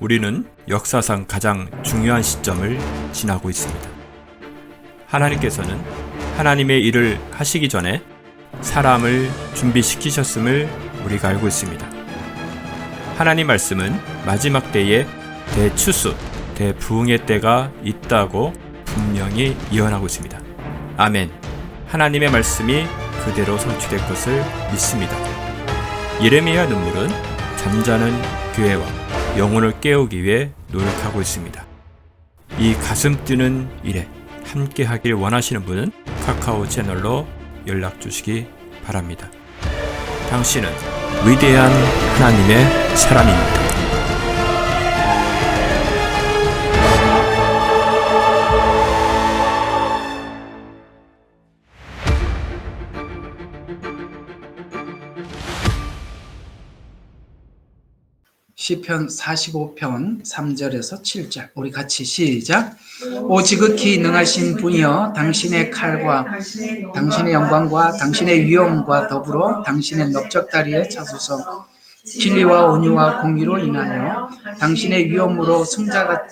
우리는 역사상 가장 중요한 시점을 지나고 있습니다. 하나님께서는 하나님의 일을 하시기 전에 사람을 준비시키셨음을 우리가 알고 있습니다. 하나님 말씀은 마지막 때에 대추수, 대부흥의 때가 있다고 분명히 예언하고 있습니다. 아멘. 하나님의 말씀이 그대로 성취될 것을 믿습니다. 예레미야 눈물은 잠자는 교회와 영혼을 깨우기 위해 노력하고 있습니다. 이 가슴 뛰는 일에 함께 하길 원하시는 분은 카카오 채널로 연락 주시기 바랍니다. 당신은 위대한 하나님의 사람입니다. 시편 45편 3절에서 7절 우리 같이 시작. 오 지극히 능하신 분이여, 당신의 칼과 당신의 영광과 당신의 위엄과 더불어 당신의 넓적다리에 차소서. 진리와 온유와 공의로 인하여 당신의 위엄으로 승자가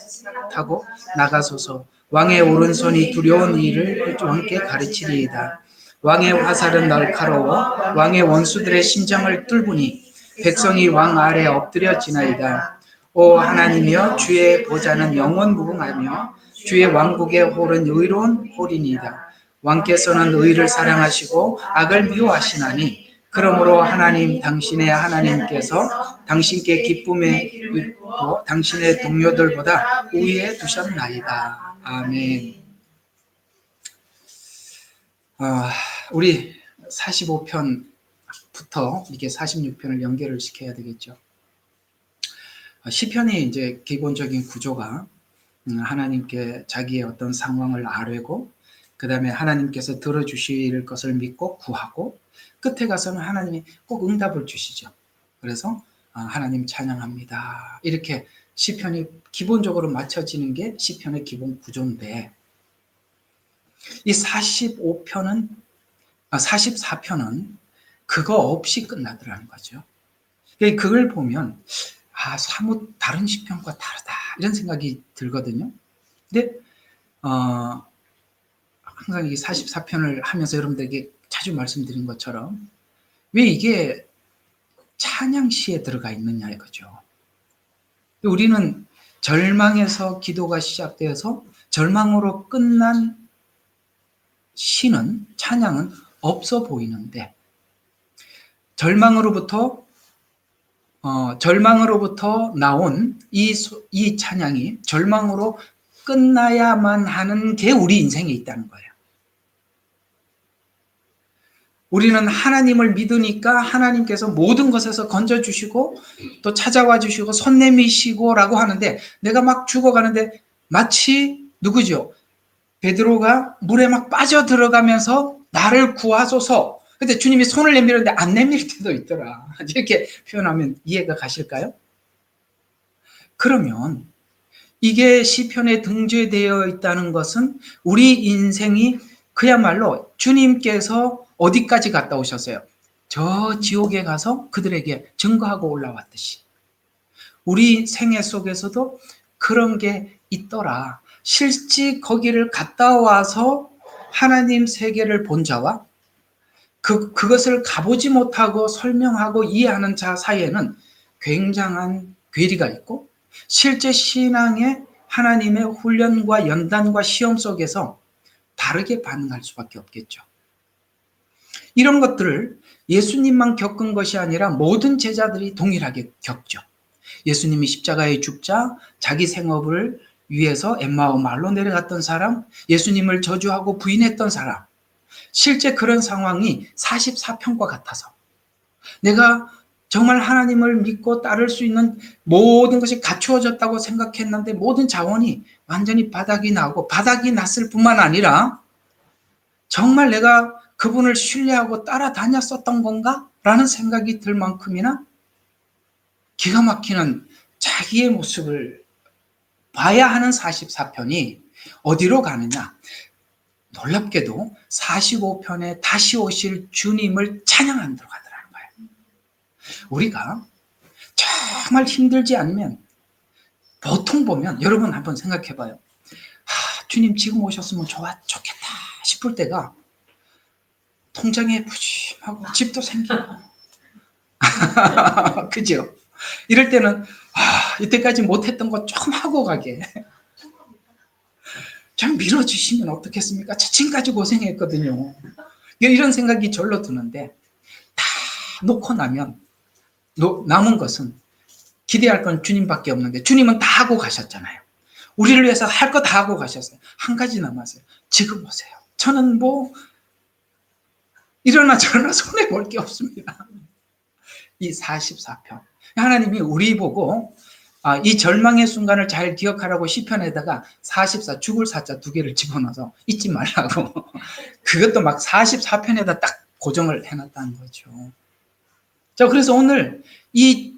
타고 나가소서. 왕의 오른손이 두려운 일을 왕께 가르치리이다. 왕의 화살은 날카로워 왕의 원수들의 심장을 뚫으니 백성이 왕 아래 엎드려 지나이다. 오 하나님이여, 주의 보좌는 영원 무궁하며 주의 왕국의 홀은 의로운 홀이니이다. 왕께서는 의를 사랑하시고 악을 미워하시나니, 그러므로 하나님 당신의 하나님께서 당신께 기쁨에 있고 당신의 동료들보다 우위에 두셨나이다. 아멘. 우리 45편부터 이게 46편을 연결을 시켜야 되겠죠. 시편이 이제 기본적인 구조가 하나님께 자기의 어떤 상황을 아뢰고, 그 다음에 하나님께서 들어주실 것을 믿고 구하고, 끝에 가서는 하나님이 꼭 응답을 주시죠. 그래서 하나님 찬양합니다. 이렇게 시편이 기본적으로 맞춰지는 게 시편의 기본 구조인데, 이 44편은 그거 없이 끝나더라는 거죠. 그걸 보면 사뭇 다른 시편과 다르다 이런 생각이 들거든요. 근데 항상 이 44편을 하면서 여러분들에게 자주 말씀드린 것처럼 왜 이게 찬양시에 들어가 있느냐 이거죠. 우리는 절망에서 기도가 시작되어서 절망으로 끝난 시는, 찬양은 없어 보이는데, 절망으로부터 나온 이 찬양이 절망으로 끝나야만 하는 게 우리 인생에 있다는 거예요. 우리는 하나님을 믿으니까 하나님께서 모든 것에서 건져주시고 또 찾아와 주시고 손 내미시고 라고 하는데, 내가 막 죽어가는데 마치 누구죠? 베드로가 물에 막 빠져 들어가면서 나를 구하소서. 근데 주님이 손을 내밀었는데 안 내밀 때도 있더라. 이렇게 표현하면 이해가 가실까요? 그러면 이게 시편에 등재되어 있다는 것은 우리 인생이 그야말로 주님께서 어디까지 갔다 오셨어요? 저 지옥에 가서 그들에게 증거하고 올라왔듯이 우리 생애 속에서도 그런 게 있더라. 실제 거기를 갔다 와서 하나님 세계를 본 자와 그것을 가보지 못하고 설명하고 이해하는 자 사이에는 굉장한 괴리가 있고, 실제 신앙의 하나님의 훈련과 연단과 시험 속에서 다르게 반응할 수밖에 없겠죠. 이런 것들을 예수님만 겪은 것이 아니라 모든 제자들이 동일하게 겪죠. 예수님이 십자가에 죽자 자기 생업을 위해서 엠마오 마을로 내려갔던 사람, 예수님을 저주하고 부인했던 사람, 실제 그런 상황이 44편과 같아서 내가 정말 하나님을 믿고 따를 수 있는 모든 것이 갖추어졌다고 생각했는데 모든 자원이 완전히 바닥이 나고, 바닥이 났을 뿐만 아니라 정말 내가 그분을 신뢰하고 따라다녔었던 건가? 라는 생각이 들 만큼이나 기가 막히는 자기의 모습을 봐야 하는 44편이 어디로 가느냐? 놀랍게도 45편에 다시 오실 주님을 찬양하는 데로 가더라는 거예요. 우리가 정말 힘들지 않으면 보통 보면 여러분 한번 생각해 봐요. 주님 지금 오셨으면 좋겠다 싶을 때가 통장에 푸짐하고 집도 생기고 그죠? 이럴 때는 이때까지 못했던 거 조금 하고 가게 좀 밀어주시면 어떻겠습니까? 지금까지 고생했거든요. 이런 생각이 절로 드는데 다 놓고 나면 남은 것은 기대할 건 주님밖에 없는데 주님은 다 하고 가셨잖아요. 우리를 위해서 할 거 다 하고 가셨어요. 한 가지 남았어요. 지금 오세요. 저는 이러나 저러나 손에 볼 게 없습니다. 이 44편. 하나님이 우리 보고 이 절망의 순간을 잘 기억하라고 시편에다가 44 죽을 사자 2개를 집어넣어서 잊지 말라고 그것도 막 44편에다 딱 고정을 해놨다는 거죠. 자, 그래서 오늘 이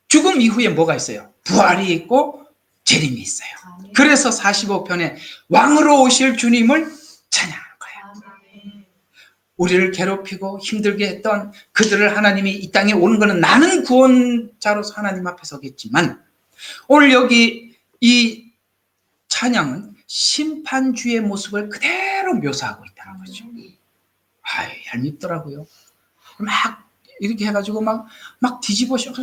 죽음 이후에 뭐가 있어요? 부활이 있고 재림이 있어요. 그래서 45편에 왕으로 오실 주님을 찬양하는 거예요. 우리를 괴롭히고 힘들게 했던 그들을 하나님이 이 땅에 오는 것은 나는 구원자로서 하나님 앞에 서겠지만 오늘 여기 이 찬양은 심판주의 모습을 그대로 묘사하고 있다는 거죠. 얄밉더라고요. 막 이렇게 해가지고 막 뒤집어씌워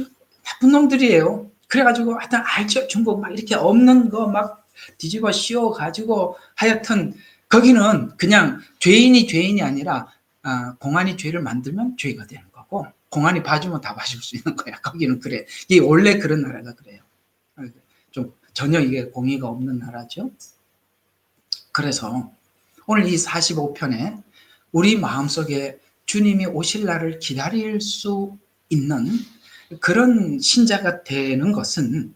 나쁜 놈들이에요. 그래가지고 하여튼 알죠. 중국 막 이렇게 없는 거 막 뒤집어 씌워가지고 하여튼 거기는 그냥 죄인이 아니라 공안이 죄를 만들면 죄가 되는 거고 공안이 봐주면 다 봐줄 수 있는 거야. 거기는 그래. 이게 원래 그런 나라가 그래요. 좀 전혀 이게 공의가 없는 나라죠. 그래서 오늘 이 45편에 우리 마음속에 주님이 오실 날을 기다릴 수 있는 그런 신자가 되는 것은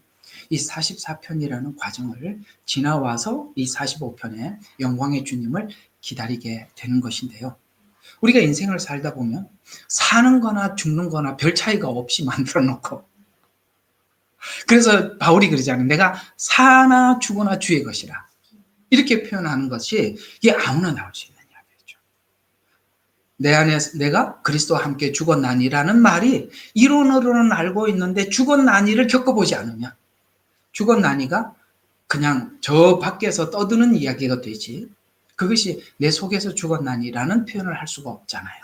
이 44편이라는 과정을 지나와서 이 45편에 영광의 주님을 기다리게 되는 것인데요. 우리가 인생을 살다 보면 사는 거나 죽는 거나 별 차이가 없이 만들어 놓고 그래서 바울이 그러잖아요. 내가 사나 죽으나 주의 것이라 이렇게 표현하는 것이 이게 아무나 나올 수 있는 이야기죠. 내 안에 내가 그리스도와 함께 죽었나니라는 말이 이론으로는 알고 있는데 죽었나니를 겪어보지 않으면 죽었나니가 그냥 저 밖에서 떠드는 이야기가 되지 그것이 내 속에서 죽었나니라는 표현을 할 수가 없잖아요.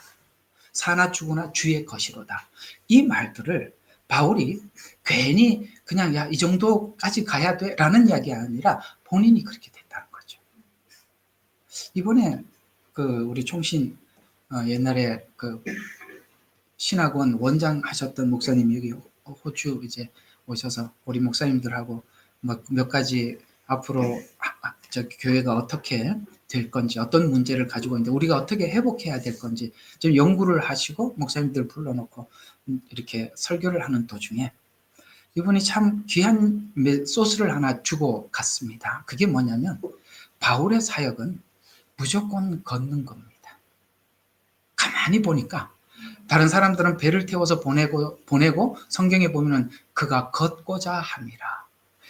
사나 죽으나 주의 것이로다. 이 말들을 바울이 괜히 그냥 이 정도까지 가야 돼 라는 이야기가 아니라 본인이 그렇게 됐다는 거죠. 이번에 우리 총신 옛날에 신학원 원장 하셨던 목사님이 여기 호주 이제 오셔서 우리 목사님들하고 몇 가지 앞으로 교회가 어떻게 될 건지 어떤 문제를 가지고 있는데 우리가 어떻게 회복해야 될 건지 좀 연구를 하시고 목사님들 불러놓고 이렇게 설교를 하는 도중에 이분이 참 귀한 소스를 하나 주고 갔습니다. 그게 뭐냐면 바울의 사역은 무조건 걷는 겁니다. 가만히 보니까 다른 사람들은 배를 태워서 보내고 성경에 보면은 그가 걷고자 함이라.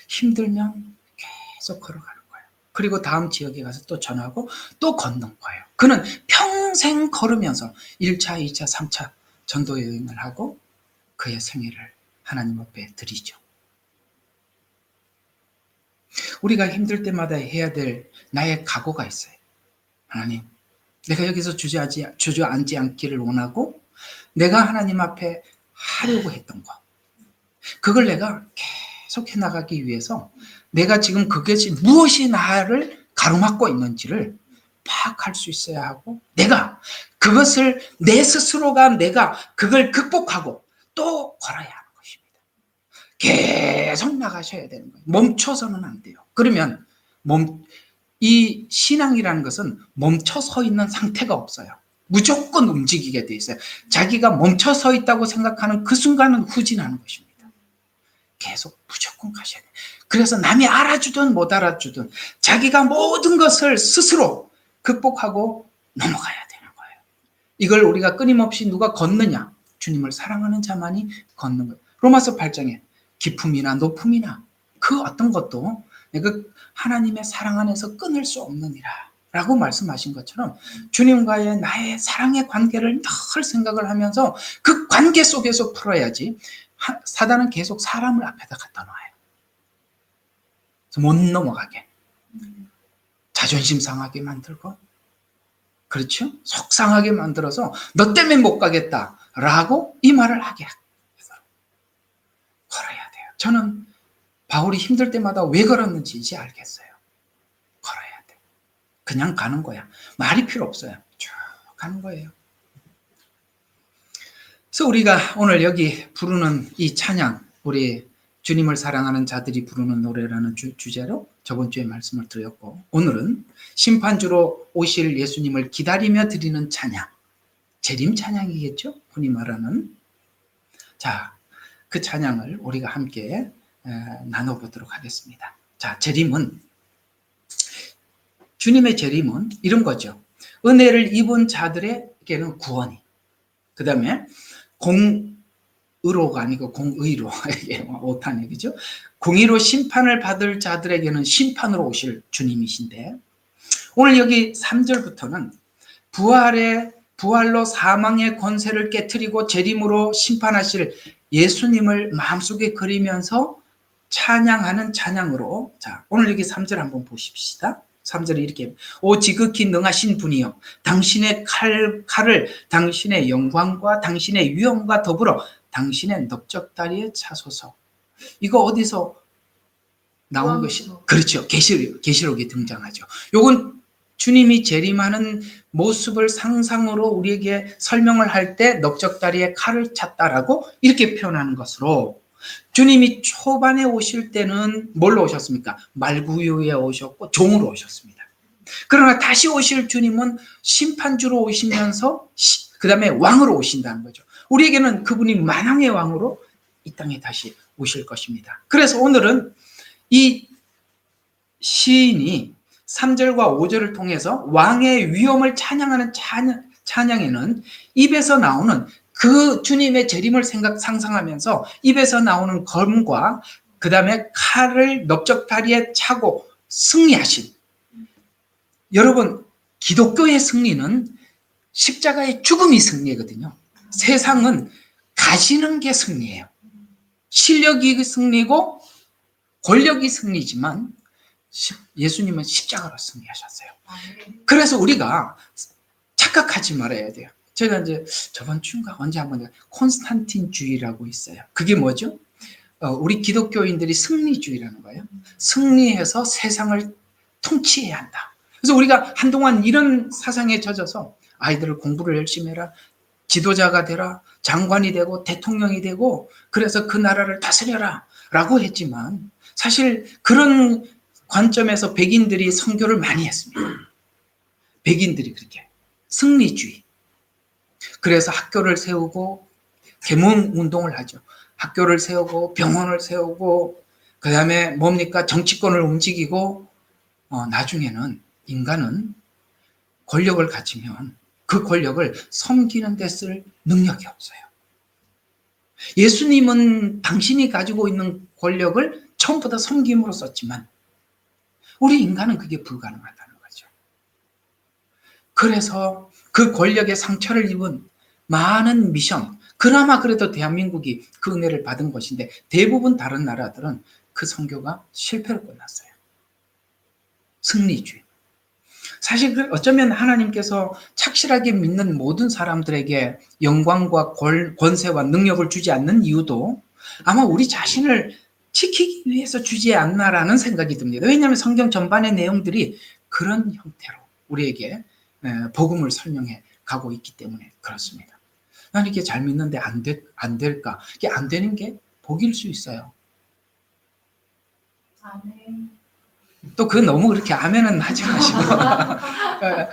힘들면 계속 걸어가는 거예요. 그리고 다음 지역에 가서 또 전하고 또 걷는 거예요. 그는 평생 걸으면서 1차, 2차, 3차 전도 여행을 하고 그의 생애를 하나님 앞에 드리죠. 우리가 힘들 때마다 해야 될 나의 각오가 있어요. 하나님, 내가 여기서 주저앉지 않기를 원하고 내가 하나님 앞에 하려고 했던 거 그걸 내가 계속 해나가기 위해서 내가 지금 그것이 무엇이 나를 가로막고 있는지를 파악할 수 있어야 하고 내가 그것을 내 스스로가 내가 그걸 극복하고 또 걸어야 하는 것입니다. 계속 나가셔야 되는 거예요. 멈춰서는 안 돼요. 그러면 이 신앙이라는 것은 멈춰 서 있는 상태가 없어요. 무조건 움직이게 돼 있어요. 자기가 멈춰 서 있다고 생각하는 그 순간은 후진하는 것입니다. 계속 무조건 가셔야 돼요. 그래서 남이 알아주든 못 알아주든 자기가 모든 것을 스스로 극복하고 넘어가야 되는 거예요. 이걸 우리가 끊임없이 누가 걷느냐? 주님을 사랑하는 자만이 걷는 거예요. 로마서 8장에 기품이나 높음이나 그 어떤 것도 내가 하나님의 사랑 안에서 끊을 수 없느니라 라고 말씀하신 것처럼 주님과의 나의 사랑의 관계를 늘 생각을 하면서 그 관계 속에서 풀어야지 사단은 계속 사람을 앞에다 갖다 놔요. 못 넘어가게, 자존심 상하게 만들고, 그렇죠? 속상하게 만들어서 너 때문에 못 가겠다라고 이 말을 하게 해서 걸어야 돼요. 저는 바울이 힘들 때마다 왜 걸었는지 이제 알겠어요. 걸어야 돼. 그냥 가는 거야. 말이 필요 없어요. 쭉 가는 거예요. 그래서 우리가 오늘 여기 부르는 이 찬양, 우리 주님을 사랑하는 자들이 부르는 노래라는 주제로 저번 주에 말씀을 드렸고, 오늘은 심판주로 오실 예수님을 기다리며 드리는 찬양, 재림 찬양이겠죠? 흔히 말하는. 자, 그 찬양을 우리가 함께 나눠보도록 하겠습니다. 자, 재림은, 주님의 재림은 이런 거죠. 은혜를 입은 자들에게는 구원이, 그 다음에 공의로가 아니고 공의로, 오탄 얘기죠. 공의로 심판을 받을 자들에게는 심판으로 오실 주님이신데, 오늘 여기 3절부터는 부활로 사망의 권세를 깨트리고 재림으로 심판하실 예수님을 마음속에 그리면서 찬양하는 찬양으로, 자, 오늘 여기 3절 한번 보십시다. 3절에 이렇게, 오 지극히 능하신 분이여, 당신의 칼을 당신의 영광과 당신의 위엄과 더불어 당신의 넓적다리에 차소서. 이거 어디서 나온 것이? 그렇죠. 계시록에 등장하죠. 요건 주님이 재림하는 모습을 상상으로 우리에게 설명을 할 때 넓적다리에 칼을 찼다라고 이렇게 표현하는 것으로, 주님이 초반에 오실 때는 뭘로 오셨습니까? 말구유에 오셨고 종으로 오셨습니다. 그러나 다시 오실 주님은 심판주로 오시면서 그 다음에 왕으로 오신다는 거죠. 우리에게는 그분이 만왕의 왕으로 이 땅에 다시 오실 것입니다. 그래서 오늘은 이 시인이 3절과 5절을 통해서 왕의 위엄을 찬양하는 찬양에는 입에서 나오는 그 주님의 재림을 상상하면서 입에서 나오는 검과 그 다음에 칼을 넓적다리에 차고 승리하신, 여러분 기독교의 승리는 십자가의 죽음이 승리거든요. 세상은 가시는 게 승리예요. 실력이 승리고 권력이 승리지만 예수님은 십자가로 승리하셨어요. 그래서 우리가 착각하지 말아야 돼요. 제가 이제 저번 주인가 언제 한번 콘스탄틴주의라고 있어요. 그게 뭐죠? 우리 기독교인들이 승리주의라는 거예요. 승리해서 세상을 통치해야 한다. 그래서 우리가 한동안 이런 사상에 젖어서 아이들을 공부를 열심히 해라, 지도자가 되라, 장관이 되고 대통령이 되고 그래서 그 나라를 다스려라 라고 했지만, 사실 그런 관점에서 백인들이 선교를 많이 했습니다. 백인들이 그렇게 승리주의. 그래서 학교를 세우고 계몽운동을 하죠. 학교를 세우고 병원을 세우고 그 다음에 뭡니까? 정치권을 움직이고, 나중에는 인간은 권력을 가지면 그 권력을 섬기는 데 쓸 능력이 없어요. 예수님은 당신이 가지고 있는 권력을 처음부터 섬김으로 썼지만 우리 인간은 그게 불가능하다는 거죠. 그래서 그 권력의 상처를 입은 많은 미션, 그나마 그래도 대한민국이 그 은혜를 받은 것인데 대부분 다른 나라들은 그 선교가 실패로 끝났어요. 승리주의. 사실 어쩌면 하나님께서 착실하게 믿는 모든 사람들에게 영광과 권세와 능력을 주지 않는 이유도 아마 우리 자신을 지키기 위해서 주지 않나라는 생각이 듭니다. 왜냐하면 성경 전반의 내용들이 그런 형태로 우리에게 복음을 설명해 가고 있기 때문에 그렇습니다. 나는 이게 잘 믿는데 안 될까? 이게 안 되는 게 복일 수 있어요. 아멘. 또 그 너무 그렇게 아멘은 하지 마시고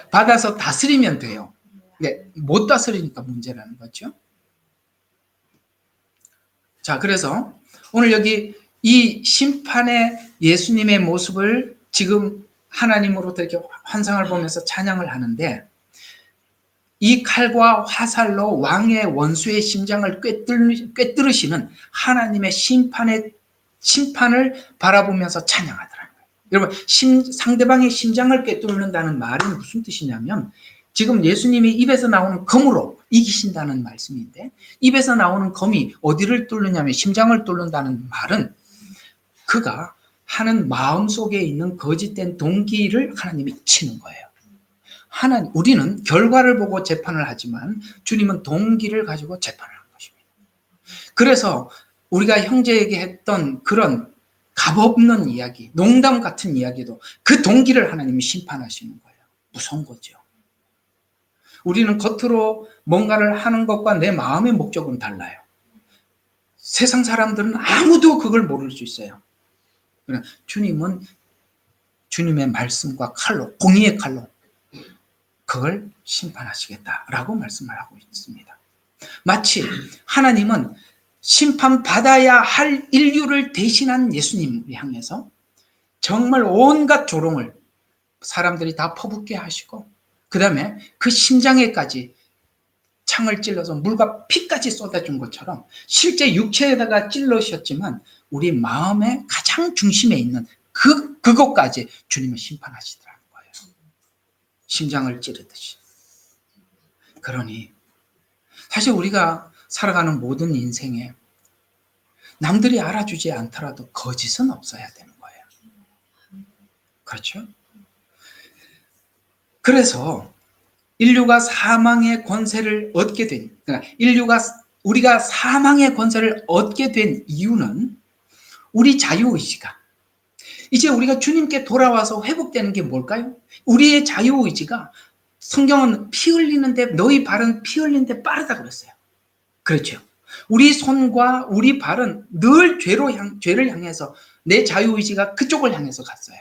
받아서 다스리면 돼요. 네, 못 다스리니까 문제라는 거죠. 자, 그래서 오늘 여기 이 심판의 예수님의 모습을 지금 하나님으로부터 이렇게 환상을 보면서 찬양을 하는데, 이 칼과 화살로 왕의 원수의 심장을 꿰뚫으시는 하나님의 심판을 바라보면서 찬양하더라고요. 여러분, 상대방의 심장을 꿰뚫는다는 말은 무슨 뜻이냐면, 지금 예수님이 입에서 나오는 검으로 이기신다는 말씀인데, 입에서 나오는 검이 어디를 뚫느냐면 심장을 뚫는다는 말은 그가 하는 마음 속에 있는 거짓된 동기를 하나님이 치는 거예요. 우리는 결과를 보고 재판을 하지만 주님은 동기를 가지고 재판을 하는 것입니다. 그래서 우리가 형제에게 했던 그런 값없는 이야기, 농담 같은 이야기도 그 동기를 하나님이 심판하시는 거예요. 무서운 거죠. 우리는 겉으로 뭔가를 하는 것과 내 마음의 목적은 달라요. 세상 사람들은 아무도 그걸 모를 수 있어요. 그러나 주님은 주님의 말씀과 칼로, 공의의 칼로 그걸 심판하시겠다라고 말씀을 하고 있습니다. 마치 하나님은 심판받아야 할 인류를 대신한 예수님을 향해서 정말 온갖 조롱을 사람들이 다 퍼붓게 하시고 그 다음에 그 심장에까지 창을 찔러서 물과 피까지 쏟아준 것처럼 실제 육체에다가 찔러셨지만 우리 마음의 가장 중심에 있는 그것까지 주님은 심판하시더라는 거예요. 심장을 찌르듯이. 그러니 사실 우리가 살아가는 모든 인생에 남들이 알아주지 않더라도 거짓은 없어야 되는 거예요. 그렇죠? 그래서 인류가 사망의 권세를 얻게 된, 그러니까 우리가 사망의 권세를 얻게 된 이유는 우리 자유의지가, 이제 우리가 주님께 돌아와서 회복되는 게 뭘까요? 우리의 자유의지가, 성경은 피 흘리는데 너희 발은 피 흘리는데 빠르다 그랬어요. 그렇죠. 우리 손과 우리 발은 늘 죄를 향해서 내 자유의지가 그쪽을 향해서 갔어요.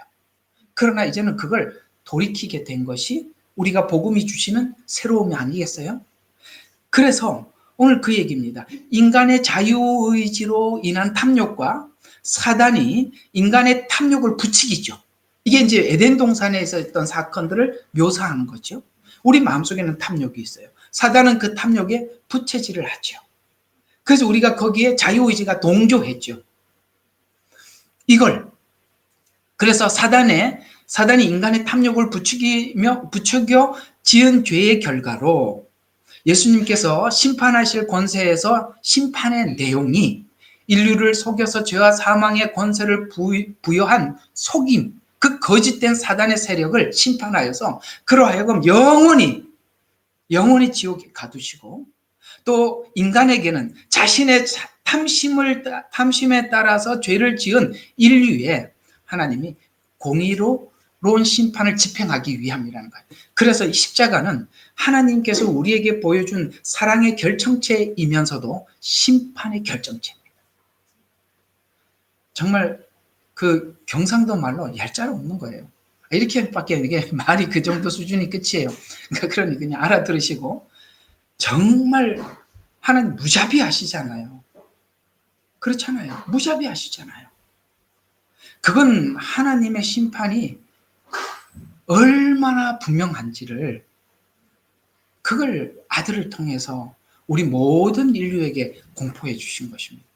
그러나 이제는 그걸 돌이키게 된 것이 우리가 복음이 주시는 새로움이 아니겠어요? 그래서 오늘 그 얘기입니다. 인간의 자유의지로 인한 탐욕과 사단이 인간의 탐욕을 부추기죠. 이게 이제 에덴 동산에서 있던 사건들을 묘사하는 거죠. 우리 마음속에는 탐욕이 있어요. 사단은 그 탐욕에 부채질을 하죠. 그래서 우리가 거기에 자유의지가 동조했죠. 그래서 사단이 인간의 탐욕을 부추겨 지은 죄의 결과로 예수님께서 심판하실 권세에서 심판의 내용이 인류를 속여서 죄와 사망의 권세를 부여한 속임, 그 거짓된 사단의 세력을 심판하여서 그러하여금 영원히 지옥에 가두시고 또 인간에게는 자신의 탐심에 따라서 죄를 지은 인류에 하나님이 공의로운 심판을 집행하기 위함이라는 거예요. 그래서 이 십자가는 하나님께서 우리에게 보여준 사랑의 결정체이면서도 심판의 결정체입니다. 정말 그 경상도 말로 얄짤 없는 거예요. 이렇게밖에 이게 말이 그 정도 수준이 끝이에요. 그러니 그냥 알아들으시고, 정말 하나님 무자비하시잖아요. 그렇잖아요. 무자비하시잖아요. 그건 하나님의 심판이 얼마나 분명한지를 그걸 아들을 통해서 우리 모든 인류에게 공포해 주신 것입니다.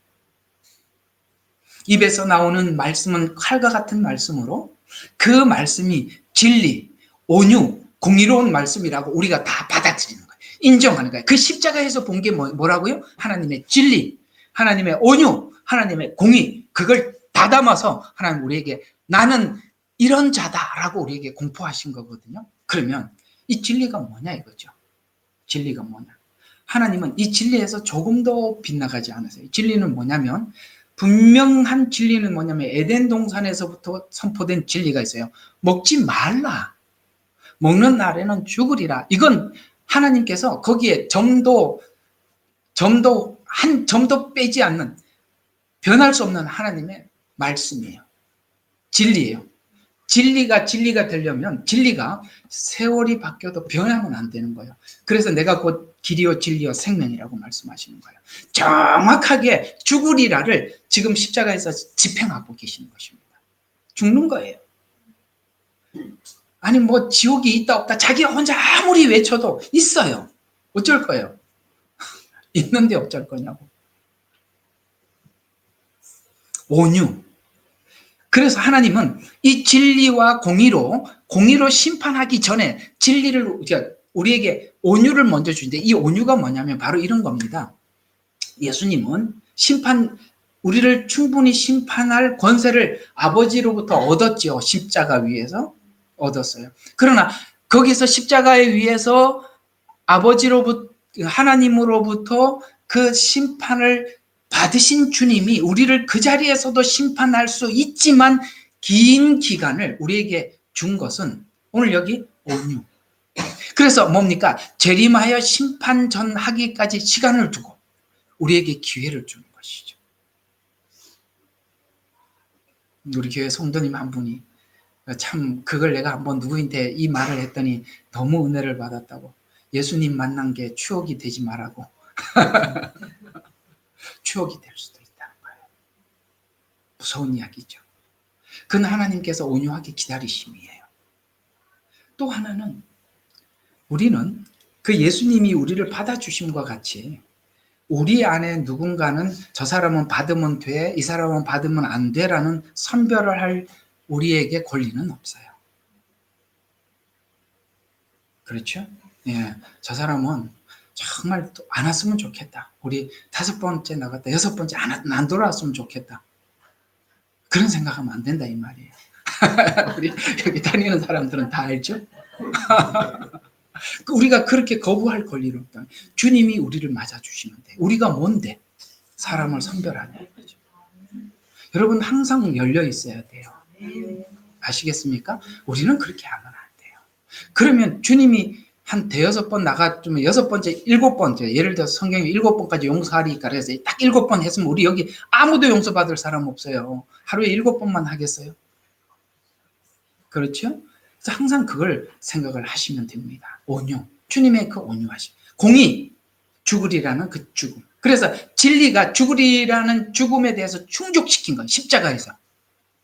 입에서 나오는 말씀은 칼과 같은 말씀으로 그 말씀이 진리, 온유, 공의로운 말씀이라고 우리가 다 받아들이는 거예요. 인정하는 거예요. 그 십자가에서 본 게 뭐라고요? 하나님의 진리, 하나님의 온유, 하나님의 공의, 그걸 다 담아서 하나님 우리에게 나는 이런 자다라고 우리에게 공포하신 거거든요. 그러면 이 진리가 뭐냐 이거죠. 진리가 뭐냐. 하나님은 이 진리에서 조금도 빗나가지 않으세요. 진리는 뭐냐면, 분명한 진리는 뭐냐면 에덴 동산에서부터 선포된 진리가 있어요. 먹지 말라. 먹는 날에는 죽으리라. 이건 하나님께서 거기에 점도 빼지 않는, 변할 수 없는 하나님의 말씀이에요. 진리예요. 진리가 되려면 진리가 세월이 바뀌어도 변하면 안 되는 거예요. 그래서 내가 곧 길이요 진리요 생명이라고 말씀하시는 거예요. 정확하게 죽으리라를 지금 십자가에서 집행하고 계시는 것입니다. 죽는 거예요. 아니 뭐 지옥이 있다 없다 자기 혼자 아무리 외쳐도 있어요. 어쩔 거예요? 있는데 어쩔 거냐고. 온유. 그래서 하나님은 이 진리와 공의로 심판하기 전에 진리를, 우리에게 온유를 먼저 주는데, 이 온유가 뭐냐면 바로 이런 겁니다. 예수님은 우리를 충분히 심판할 권세를 아버지로부터 얻었지요. 십자가 위에서 얻었어요. 그러나 거기서 십자가에 위에서 아버지로부터 하나님으로부터 그 심판을 받으신 주님이 우리를 그 자리에서도 심판할 수 있지만 긴 기간을 우리에게 준 것은 오늘 여기 온유. 그래서 뭡니까? 재림하여 심판 전하기까지 시간을 두고 우리에게 기회를 주는 것이죠. 우리 교회 성도님 한 분이 참 그걸 내가 한번 누구한테 이 말을 했더니 너무 은혜를 받았다고. 예수님 만난 게 추억이 되지 말라고. 추억이 될 수도 있다는 거예요. 무서운 이야기죠. 그건 하나님께서 온유하게 기다리심이에요. 또 하나는 우리는 그 예수님이 우리를 받아주심과 같이 우리 안에 누군가는 저 사람은 받으면 돼, 이 사람은 받으면 안 돼라는 선별을 할 우리에게 권리는 없어요. 그렇죠? 예, 저 사람은 정말 안 왔으면 좋겠다. 우리 5번째 나갔다 6번째 안 돌아왔으면 좋겠다. 그런 생각하면 안 된다 이 말이에요. 우리 여기 다니는 사람들은 다 알죠? 우리가 그렇게 거부할 권리는 없다. 주님이 우리를 맞아주시는데 우리가 뭔데 사람을 선별하는 거죠. 여러분 항상 열려 있어야 돼요. 아시겠습니까? 우리는 그렇게 하면 안 돼요. 그러면 주님이 한 5번 나갔으면 6번째, 7번째, 예를 들어서 성경에 7번까지 용서하리까 그래서 딱 7번 했으면 우리 여기 아무도 용서받을 사람 없어요. 하루에 7번만 하겠어요? 그렇죠? 그래서 항상 그걸 생각을 하시면 됩니다. 온유. 주님의 그 온유하심. 공의, 죽으리라는 그 죽음. 그래서 진리가 죽으리라는 죽음에 대해서 충족시킨 것, 십자가에서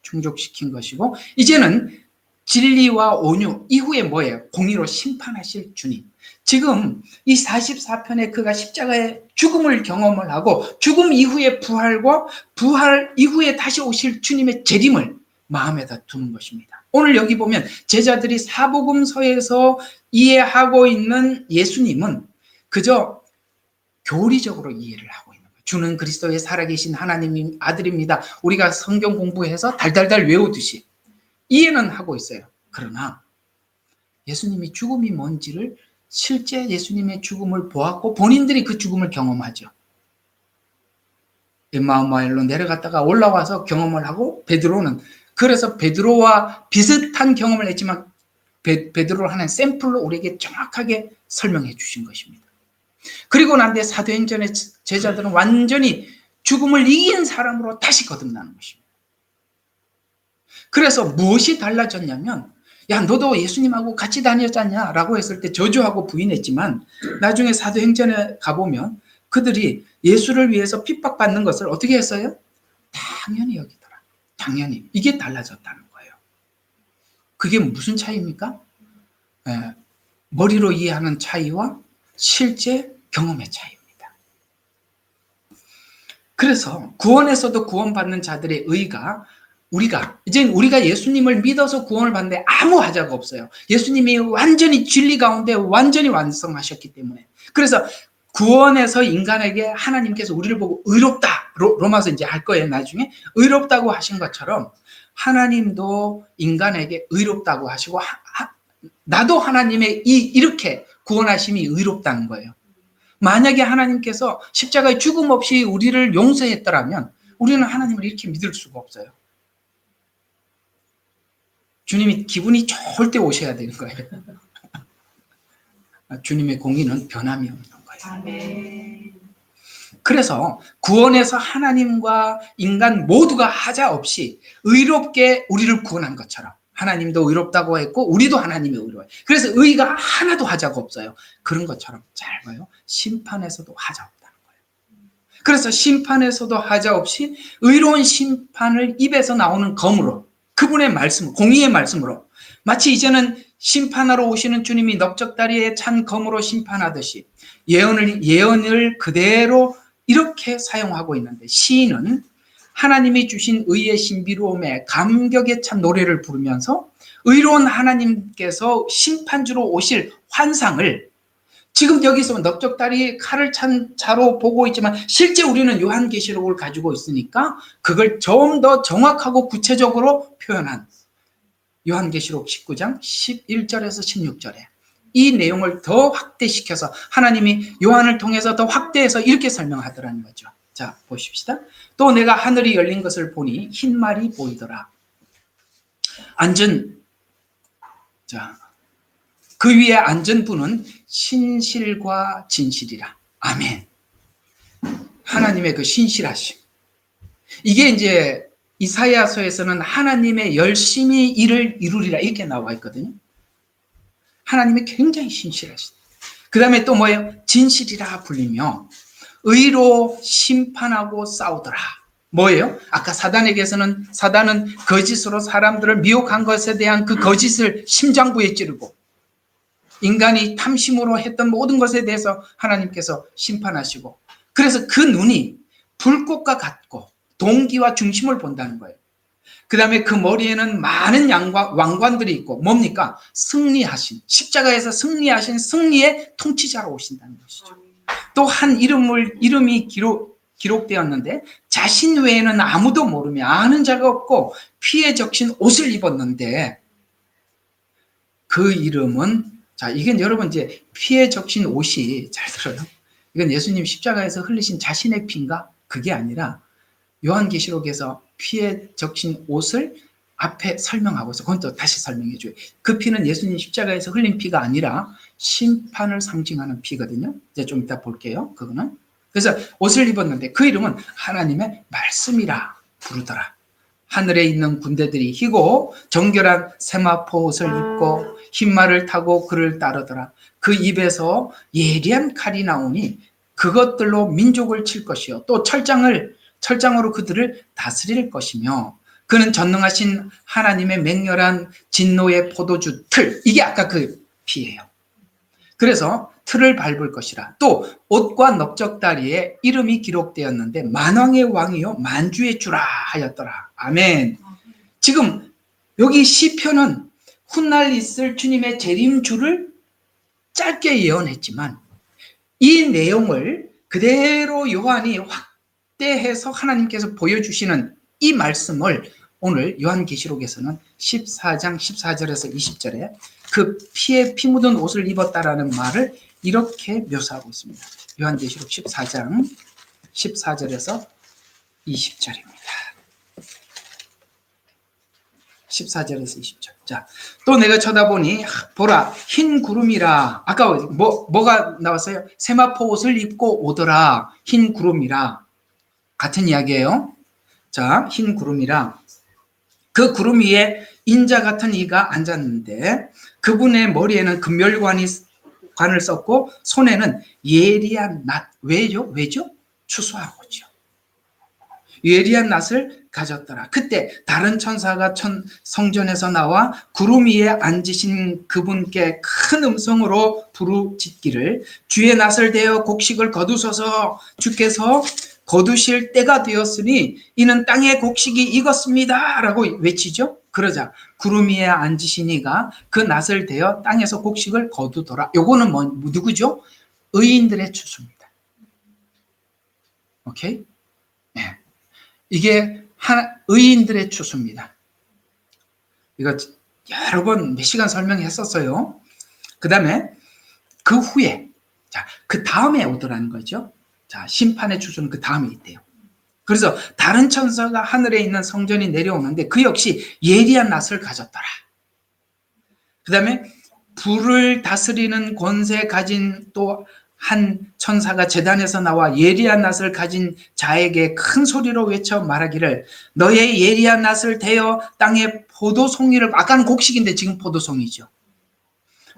충족시킨 것이고, 이제는 진리와 온유 이후에 뭐예요? 공의로 심판하실 주님. 지금 이 44편에 그가 십자가의 죽음을 경험을 하고 죽음 이후의 부활과 부활 이후에 다시 오실 주님의 재림을 마음에다 두는 것입니다. 오늘 여기 보면 제자들이 사복음서에서 이해하고 있는 예수님은 그저 교리적으로 이해를 하고 있는 거예요. 주는 그리스도의 살아계신 하나님 아들입니다. 우리가 성경 공부해서 달달달 외우듯이 이해는 하고 있어요. 그러나 예수님이 죽음이 뭔지를 실제 예수님의 죽음을 보았고 본인들이 그 죽음을 경험하죠. 엠마오마일로 내려갔다가 올라와서 경험을 하고 베드로는 그래서 베드로와 비슷한 경험을 했지만 베드로를 하는 샘플로 우리에게 정확하게 설명해 주신 것입니다. 그리고 난 뒤에 사도행전의 제자들은 완전히 죽음을 이긴 사람으로 다시 거듭나는 것입니다. 그래서 무엇이 달라졌냐면 야 너도 예수님하고 같이 다녔잖냐 라고 했을 때 저주하고 부인했지만 나중에 사도행전에 가보면 그들이 예수를 위해서 핍박받는 것을 어떻게 했어요? 당연히 여기더라. 당연히. 이게 달라졌다는 거예요. 그게 무슨 차이입니까? 머리로 이해하는 차이와 실제 경험의 차이입니다. 그래서 구원에서도 구원받는 자들의 의가 우리가 예수님을 믿어서 구원을 받는데 아무 하자가 없어요. 예수님이 완전히 진리 가운데 완전히 완성하셨기 때문에. 그래서 구원에서 인간에게 하나님께서 우리를 보고 의롭다. 로마서 이제 할 거예요, 나중에. 의롭다고 하신 것처럼 하나님도 인간에게 의롭다고 하시고 나도 하나님의 이렇게 구원하심이 의롭다는 거예요. 만약에 하나님께서 십자가의 죽음 없이 우리를 용서했더라면 우리는 하나님을 이렇게 믿을 수가 없어요. 주님이 기분이 좋을 때 오셔야 되는 거예요. 주님의 공의는 변함이 없는 거예요. 그래서 구원에서 하나님과 인간 모두가 하자 없이 의롭게 우리를 구원한 것처럼 하나님도 의롭다고 했고 우리도 하나님이 의로워요. 그래서 의가 하나도 하자가 없어요. 그런 것처럼 잘 봐요. 심판에서도 하자 없다는 거예요. 그래서 심판에서도 하자 없이 의로운 심판을 입에서 나오는 검으로 그분의 말씀, 공의의 말씀으로 마치 이제는 심판하러 오시는 주님이 넓적다리에 찬 검으로 심판하듯이 예언을 그대로 이렇게 사용하고 있는데 시인은 하나님이 주신 의의 신비로움에 감격에 찬 노래를 부르면서 의로운 하나님께서 심판주로 오실 환상을 지금 여기서 넓적다리 칼을 찬 자로 보고 있지만 실제 우리는 요한계시록을 가지고 있으니까 그걸 좀 더 정확하고 구체적으로 표현한 요한계시록 19장 11절에서 16절에 이 내용을 더 확대시켜서 하나님이 요한을 통해서 더 확대해서 이렇게 설명하더라는 거죠. 자, 보십시다. 또 내가 하늘이 열린 것을 보니 흰 말이 보이더라. 그 위에 앉은 분은 신실과 진실이라. 아멘. 하나님의 그 신실하심. 이게 이제 이사야서에서는 하나님의 열심히 일을 이루리라 이렇게 나와 있거든요. 하나님이 굉장히 신실하시다. 그 다음에 또 뭐예요? 진실이라 불리며 의로 심판하고 싸우더라. 뭐예요? 아까 사단은 거짓으로 사람들을 미혹한 것에 대한 그 거짓을 심장부에 찌르고 인간이 탐심으로 했던 모든 것에 대해서 하나님께서 심판하시고 그래서 그 눈이 불꽃과 같고 동기와 중심을 본다는 거예요. 그 다음에 그 머리에는 많은 왕관들이 있고 뭡니까? 승리하신, 십자가에서 승리하신 승리의 통치자로 오신다는 것이죠. 또 한 이름이 기록되었는데 자신 외에는 아무도 모르며 아는 자가 없고 피에 적신 옷을 입었는데 그 이름은 자, 이건 여러분 이제 피에 적신 옷이 잘 들어요. 이건 예수님 십자가에서 흘리신 자신의 피인가? 그게 아니라 요한계시록에서 피에 적신 옷을 앞에 설명하고 있어. 그건 또 다시 설명해 줘요. 그 피는 예수님 십자가에서 흘린 피가 아니라 심판을 상징하는 피거든요. 이제 좀 이따 볼게요. 그거는. 그래서 옷을 입었는데 그 이름은 하나님의 말씀이라 부르더라. 하늘에 있는 군대들이 희고 정결한 세마포 옷을 입고 흰 말을 타고 그를 따르더라. 그 입에서 예리한 칼이 나오니 그것들로 민족을 칠 것이요 또 철장으로 그들을 다스릴 것이며 그는 전능하신 하나님의 맹렬한 진노의 포도주 틀, 이게 아까 그 피예요. 그래서 틀을 밟을 것이라. 또 옷과 넓적다리에 이름이 기록되었는데 만왕의 왕이요 만주의 주라 하였더라. 아멘. 지금 여기 시편은 훗날 있을 주님의 재림주를 짧게 예언했지만 이 내용을 그대로 요한이 확대해서 하나님께서 보여주시는 이 말씀을 오늘 요한계시록에서는 14장 14절에서 20절에 그 피 묻은 옷을 입었다라는 말을 이렇게 묘사하고 있습니다. 요한계시록 14장 14절에서 20절입니다. 14절에서 20절. 자, 또 내가 쳐다보니 보라 흰 구름이라. 아까 뭐가 나왔어요? 세마포 옷을 입고 오더라. 흰 구름이라. 같은 이야기예요. 자, 흰 구름이라. 그 구름 위에 인자 같은 이가 앉았는데 그분의 머리에는 금멸관을 썼고 손에는 예리한 낫. 왜죠? 추수하고죠. 예리한 낫을 가졌더라. 그때 다른 천사가 성전에서 나와 구름 위에 앉으신 그분께 큰 음성으로 부르짖기를 주의 낫을 대어 곡식을 거두소서 주께서 거두실 때가 되었으니 이는 땅의 곡식이 익었습니다 라고 외치죠. 그러자 구름 위에 앉으신 이가 그 낫을 대어 땅에서 곡식을 거두더라. 요거는 누구죠? 의인들의 추수입니다. 오케이? 네. 이게 의인들의 추수입니다. 이거 여러 번 몇 시간 설명했었어요. 그 다음에 그 후에 자, 그 다음에 오더라는 거죠. 자, 심판의 추수는 그 다음에 있대요. 그래서 다른 천사가 하늘에 있는 성전이 내려오는데 그 역시 예리한 낫을 가졌더라. 그 다음에 불을 다스리는 권세 가진 또 한 천사가 제단에서 나와 예리한 낫을 가진 자에게 큰 소리로 외쳐 말하기를 너의 예리한 낫을 대어 땅에 포도송이를, 아까는 곡식인데 지금 포도송이죠.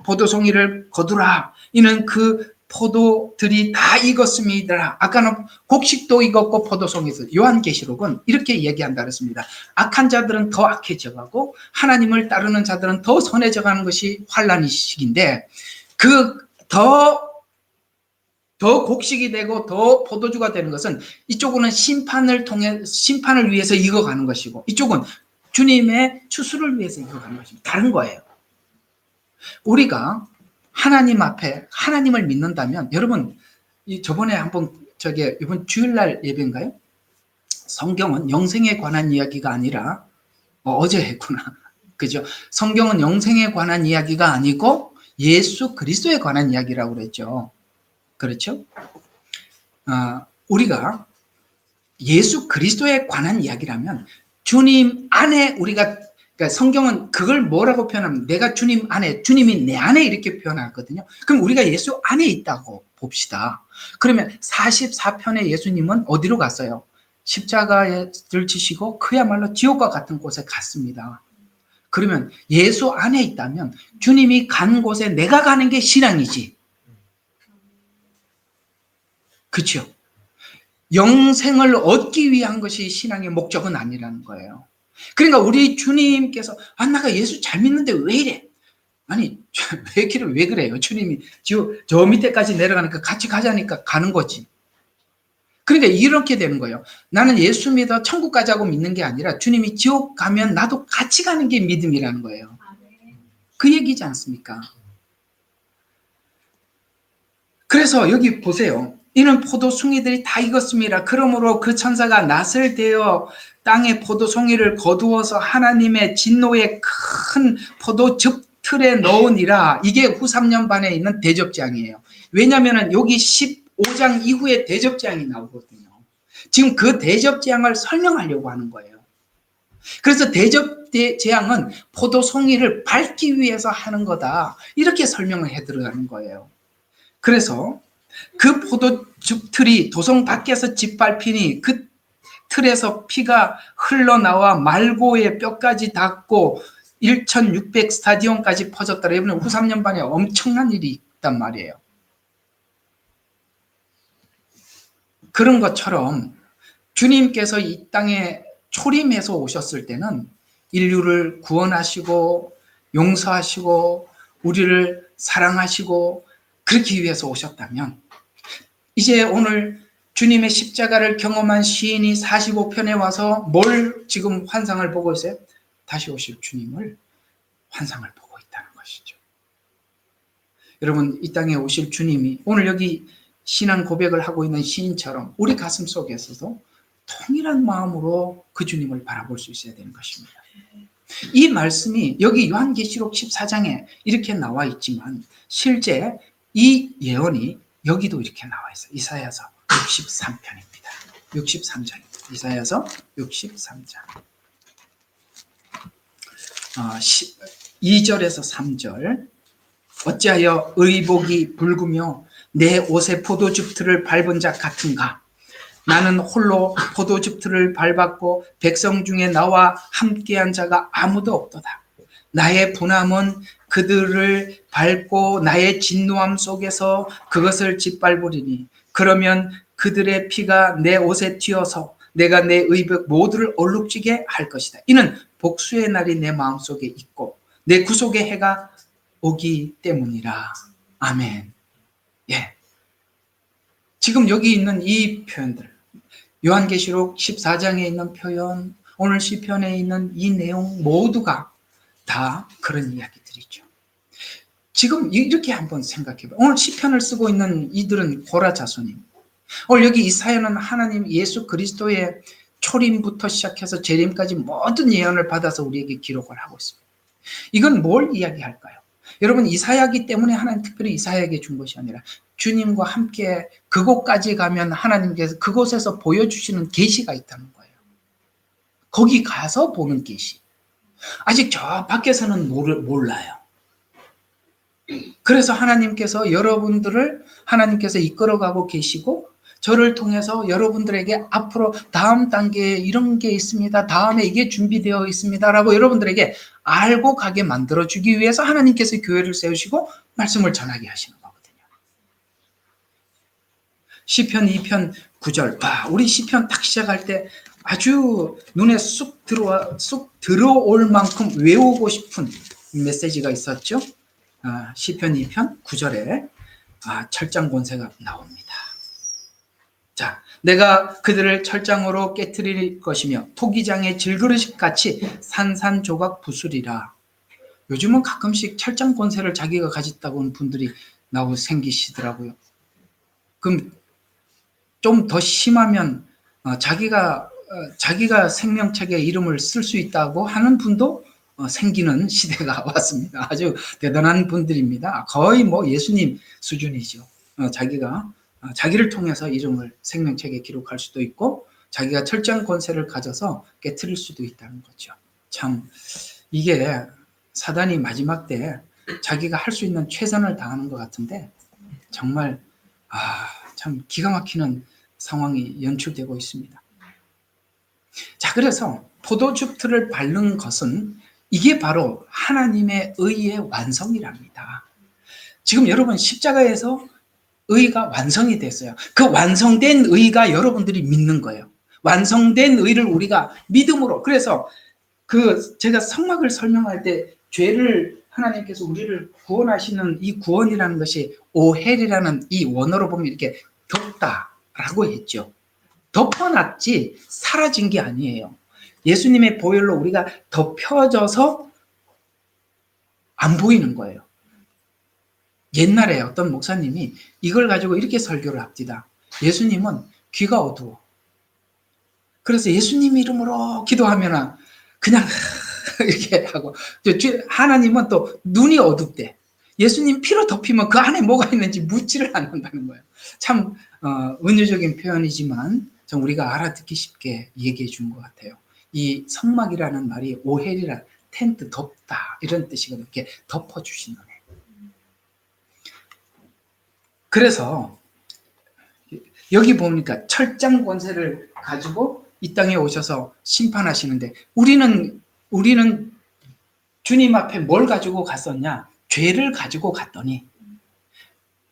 포도송이를 거두라. 이는 그 포도들이 다 익었습니다. 아까는 곡식도 익었고 포도송이도. 요한계시록은 이렇게 얘기한다 그랬습니다. 악한 자들은 더 악해져가고 하나님을 따르는 자들은 더 선해져가는 것이 환란의 시기인데 그 더 곡식이 되고 더 포도주가 되는 것은 이쪽은 심판을 위해서 익어가는 것이고 이쪽은 주님의 추수를 위해서 익어가는 것입니다. 다른 거예요. 우리가 하나님 앞에 하나님을 믿는다면, 여러분, 저번에 한번 이번 주일날 예배인가요? 성경은 영생에 관한 이야기가 아니라, 어제 했구나. 그죠? 성경은 영생에 관한 이야기가 아니고 예수 그리스도에 관한 이야기라고 그랬죠. 그렇죠? 우리가 예수 그리스도에 관한 이야기라면 주님 안에 그러니까 성경은 그걸 뭐라고 표현하면 내가 주님 안에, 주님이 내 안에 이렇게 표현하거든요. 그럼 우리가 예수 안에 있다고 봅시다. 그러면 44편의 예수님은 어디로 갔어요? 십자가를 지시고 그야말로 지옥과 같은 곳에 갔습니다. 그러면 예수 안에 있다면 주님이 간 곳에 내가 가는 게 신앙이지. 그렇죠? 영생을 얻기 위한 것이 신앙의 목적은 아니라는 거예요. 그러니까 우리 주님께서 내가 예수 잘 믿는데 왜 이래? 아니, 왜 그래요? 주님이 저 밑에까지 내려가니까 같이 가자니까 가는 거지. 그러니까 이렇게 되는 거예요. 나는 예수 믿어 천국 가자고 믿는 게 아니라 주님이 지옥 가면 나도 같이 가는 게 믿음이라는 거예요. 그 얘기지 않습니까? 그래서 여기 보세요. 이는 포도송이들이 다 익었습니다. 그러므로 그 천사가 낫을 대어 땅에 포도송이를 거두어서 하나님의 진노의 큰 포도즙 틀에 넣으니라. 이게 후 3년 반에 있는 대접장이에요. 왜냐하면 여기 15장 이후에 대접장이 나오거든요. 지금 그 대접장을 설명하려고 하는 거예요. 그래서 대접재앙은 포도송이를 밟기 위해서 하는 거다. 이렇게 설명을 해 들어가는 거예요. 그래서 그 포도즙 틀이 도성 밖에서 짓밟히니 그 틀에서 피가 흘러나와 말고의 뼈까지 닿고 1600 스타디온까지 퍼졌더라. 여러분, 후 3년 반에 엄청난 일이 있단 말이에요. 그런 것처럼 주님께서 이 땅에 초림해서 오셨을 때는 인류를 구원하시고 용서하시고 우리를 사랑하시고 그렇기 위해서 오셨다면, 이제 오늘 주님의 십자가를 경험한 시인이 45편에 와서 뭘 지금 환상을 보고 있어요? 다시 오실 주님을 환상을 보고 있다는 것이죠. 여러분, 이 땅에 오실 주님이 오늘 여기 신앙 고백을 하고 있는 시인처럼 우리 가슴 속에서도 통일한 마음으로 그 주님을 바라볼 수 있어야 되는 것입니다. 이 말씀이 여기 요한계시록 14장에 이렇게 나와 있지만 실제 이 예언이 여기도 이렇게 나와 있어요. 이사야서 63편입니다. 63장입니다. 이사야서 63장 2절에서 3절. 어찌하여 의복이 붉으며 내 옷의 포도즙 틀을 밟은 자 같은가? 나는 홀로 포도즙 틀을 밟았고 백성 중에 나와 함께한 자가 아무도 없도다. 나의 분함은 그들을 밟고 나의 진노함 속에서 그것을 짓밟으리니 그러면 그들의 피가 내 옷에 튀어서 내가 내 의복 모두를 얼룩지게 할 것이다. 이는 복수의 날이 내 마음속에 있고 내 구속의 해가 오기 때문이라. 아멘. 예. 지금 여기 있는 이 표현들, 요한계시록 14장에 있는 표현, 오늘 시편에 있는 이 내용 모두가 다 그런 이야기들이죠. 지금 이렇게 한번 생각해봐요. 오늘 시편을 쓰고 있는 이들은 고라 자손입니다. 오늘 여기 이사야는 하나님 예수 그리스도의 초림부터 시작해서 재림까지 모든 예언을 받아서 우리에게 기록을 하고 있습니다. 이건 뭘 이야기할까요? 여러분, 이사야이기 때문에 하나님 특별히 이사야에게 준 것이 아니라 주님과 함께 그곳까지 가면 하나님께서 그곳에서 보여주시는 계시가 있다는 거예요. 거기 가서 보는 계시. 아직 저 밖에서는 몰라요. 그래서 하나님께서 여러분들을 하나님께서 이끌어가고 계시고 저를 통해서 여러분들에게 앞으로 다음 단계에 이런 게 있습니다. 다음에 이게 준비되어 있습니다. 라고 여러분들에게 알고 가게 만들어주기 위해서 하나님께서 교회를 세우시고 말씀을 전하게 하시는 거거든요. 시편 2편 9절. 우리 시편 딱 시작할 때 아주 눈에 쑥 들어올 만큼 외우고 싶은 메시지가 있었죠. 시편 2편 9절에 철장 권세가 나옵니다. 자, 내가 그들을 철장으로 깨트릴 것이며 토기장의 질그릇같이 산산조각 부수리라. 요즘은 가끔씩 철장 권세를 자기가 가졌다고 하는 분들이 나오고 생기시더라고요. 그럼 좀 더 심하면 자기가 생명책에 이름을 쓸 수 있다고 하는 분도 생기는 시대가 왔습니다. 아주 대단한 분들입니다. 거의 뭐 예수님 수준이죠. 자기가 자기를 통해서 이름을 생명책에 기록할 수도 있고 자기가 철저한 권세를 가져서 깨트릴 수도 있다는 거죠. 참 이게 사단이 마지막 때 자기가 할 수 있는 최선을 다하는 것 같은데 정말 참 기가 막히는 상황이 연출되고 있습니다. 자, 그래서 포도주 틀을 밟는 것은 이게 바로 하나님의 의의 완성이랍니다. 지금 여러분 십자가에서 의가 완성이 됐어요. 그 완성된 의가 여러분들이 믿는 거예요. 완성된 의를 우리가 믿음으로. 그래서 제가 성막을 설명할 때 죄를 하나님께서 우리를 구원하시는 이 구원이라는 것이 오헬이라는 이 원어로 보면 이렇게 덮다라고 했죠. 덮어놨지 사라진 게 아니에요. 예수님의 보혈로 우리가 덮여져서 안 보이는 거예요. 옛날에 어떤 목사님이 이걸 가지고 이렇게 설교를 합니다. 예수님은 귀가 어두워. 그래서 예수님 이름으로 기도하면 그냥 이렇게 하고, 하나님은 또 눈이 어둡대. 예수님 피로 덮이면 그 안에 뭐가 있는지 묻지를 않는다는 거예요. 참 은유적인 표현이지만 좀 우리가 알아듣기 쉽게 얘기해 준 것 같아요. 이 성막이라는 말이 오헬이라 텐트 덮다 이런 뜻이거든요. 이렇게 덮어주시는 애. 그래서 여기 보니까 철장 권세를 가지고 이 땅에 오셔서 심판하시는데 우리는 주님 앞에 뭘 가지고 갔었냐? 죄를 가지고 갔더니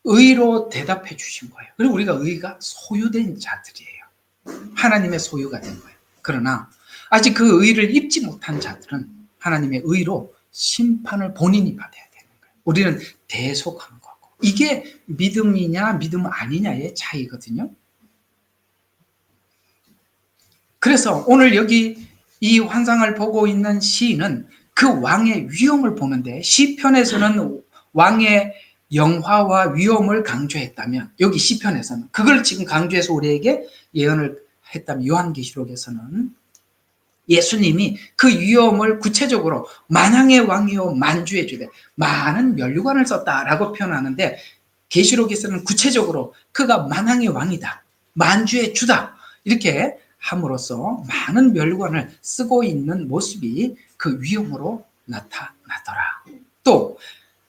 의로 대답해 주신 거예요. 그리고 우리가 의가 소유된 자들이에요. 하나님의 소유가 된 거예요. 그러나 아직 그 의를 입지 못한 자들은 하나님의 의로 심판을 본인이 받아야 되는 거예요. 우리는 대속한 거고. 이게 믿음이냐 믿음 아니냐의 차이거든요. 그래서 오늘 여기 이 환상을 보고 있는 시인은 그 왕의 위엄을 보는데 시편에서는 왕의 영화와 위엄을 강조했다면 여기 시편에서는 그걸 지금 강조해서 우리에게 예언을 했다면 요한계시록에서는 예수님이 그 위엄을 구체적으로 만왕의 왕이요 만주의 주되 많은 면류관을 썼다라고 표현하는데 계시록에서는 구체적으로 그가 만왕의 왕이다. 만주의 주다. 이렇게 함으로써 많은 면류관을 쓰고 있는 모습이 그 위엄으로 나타나더라. 또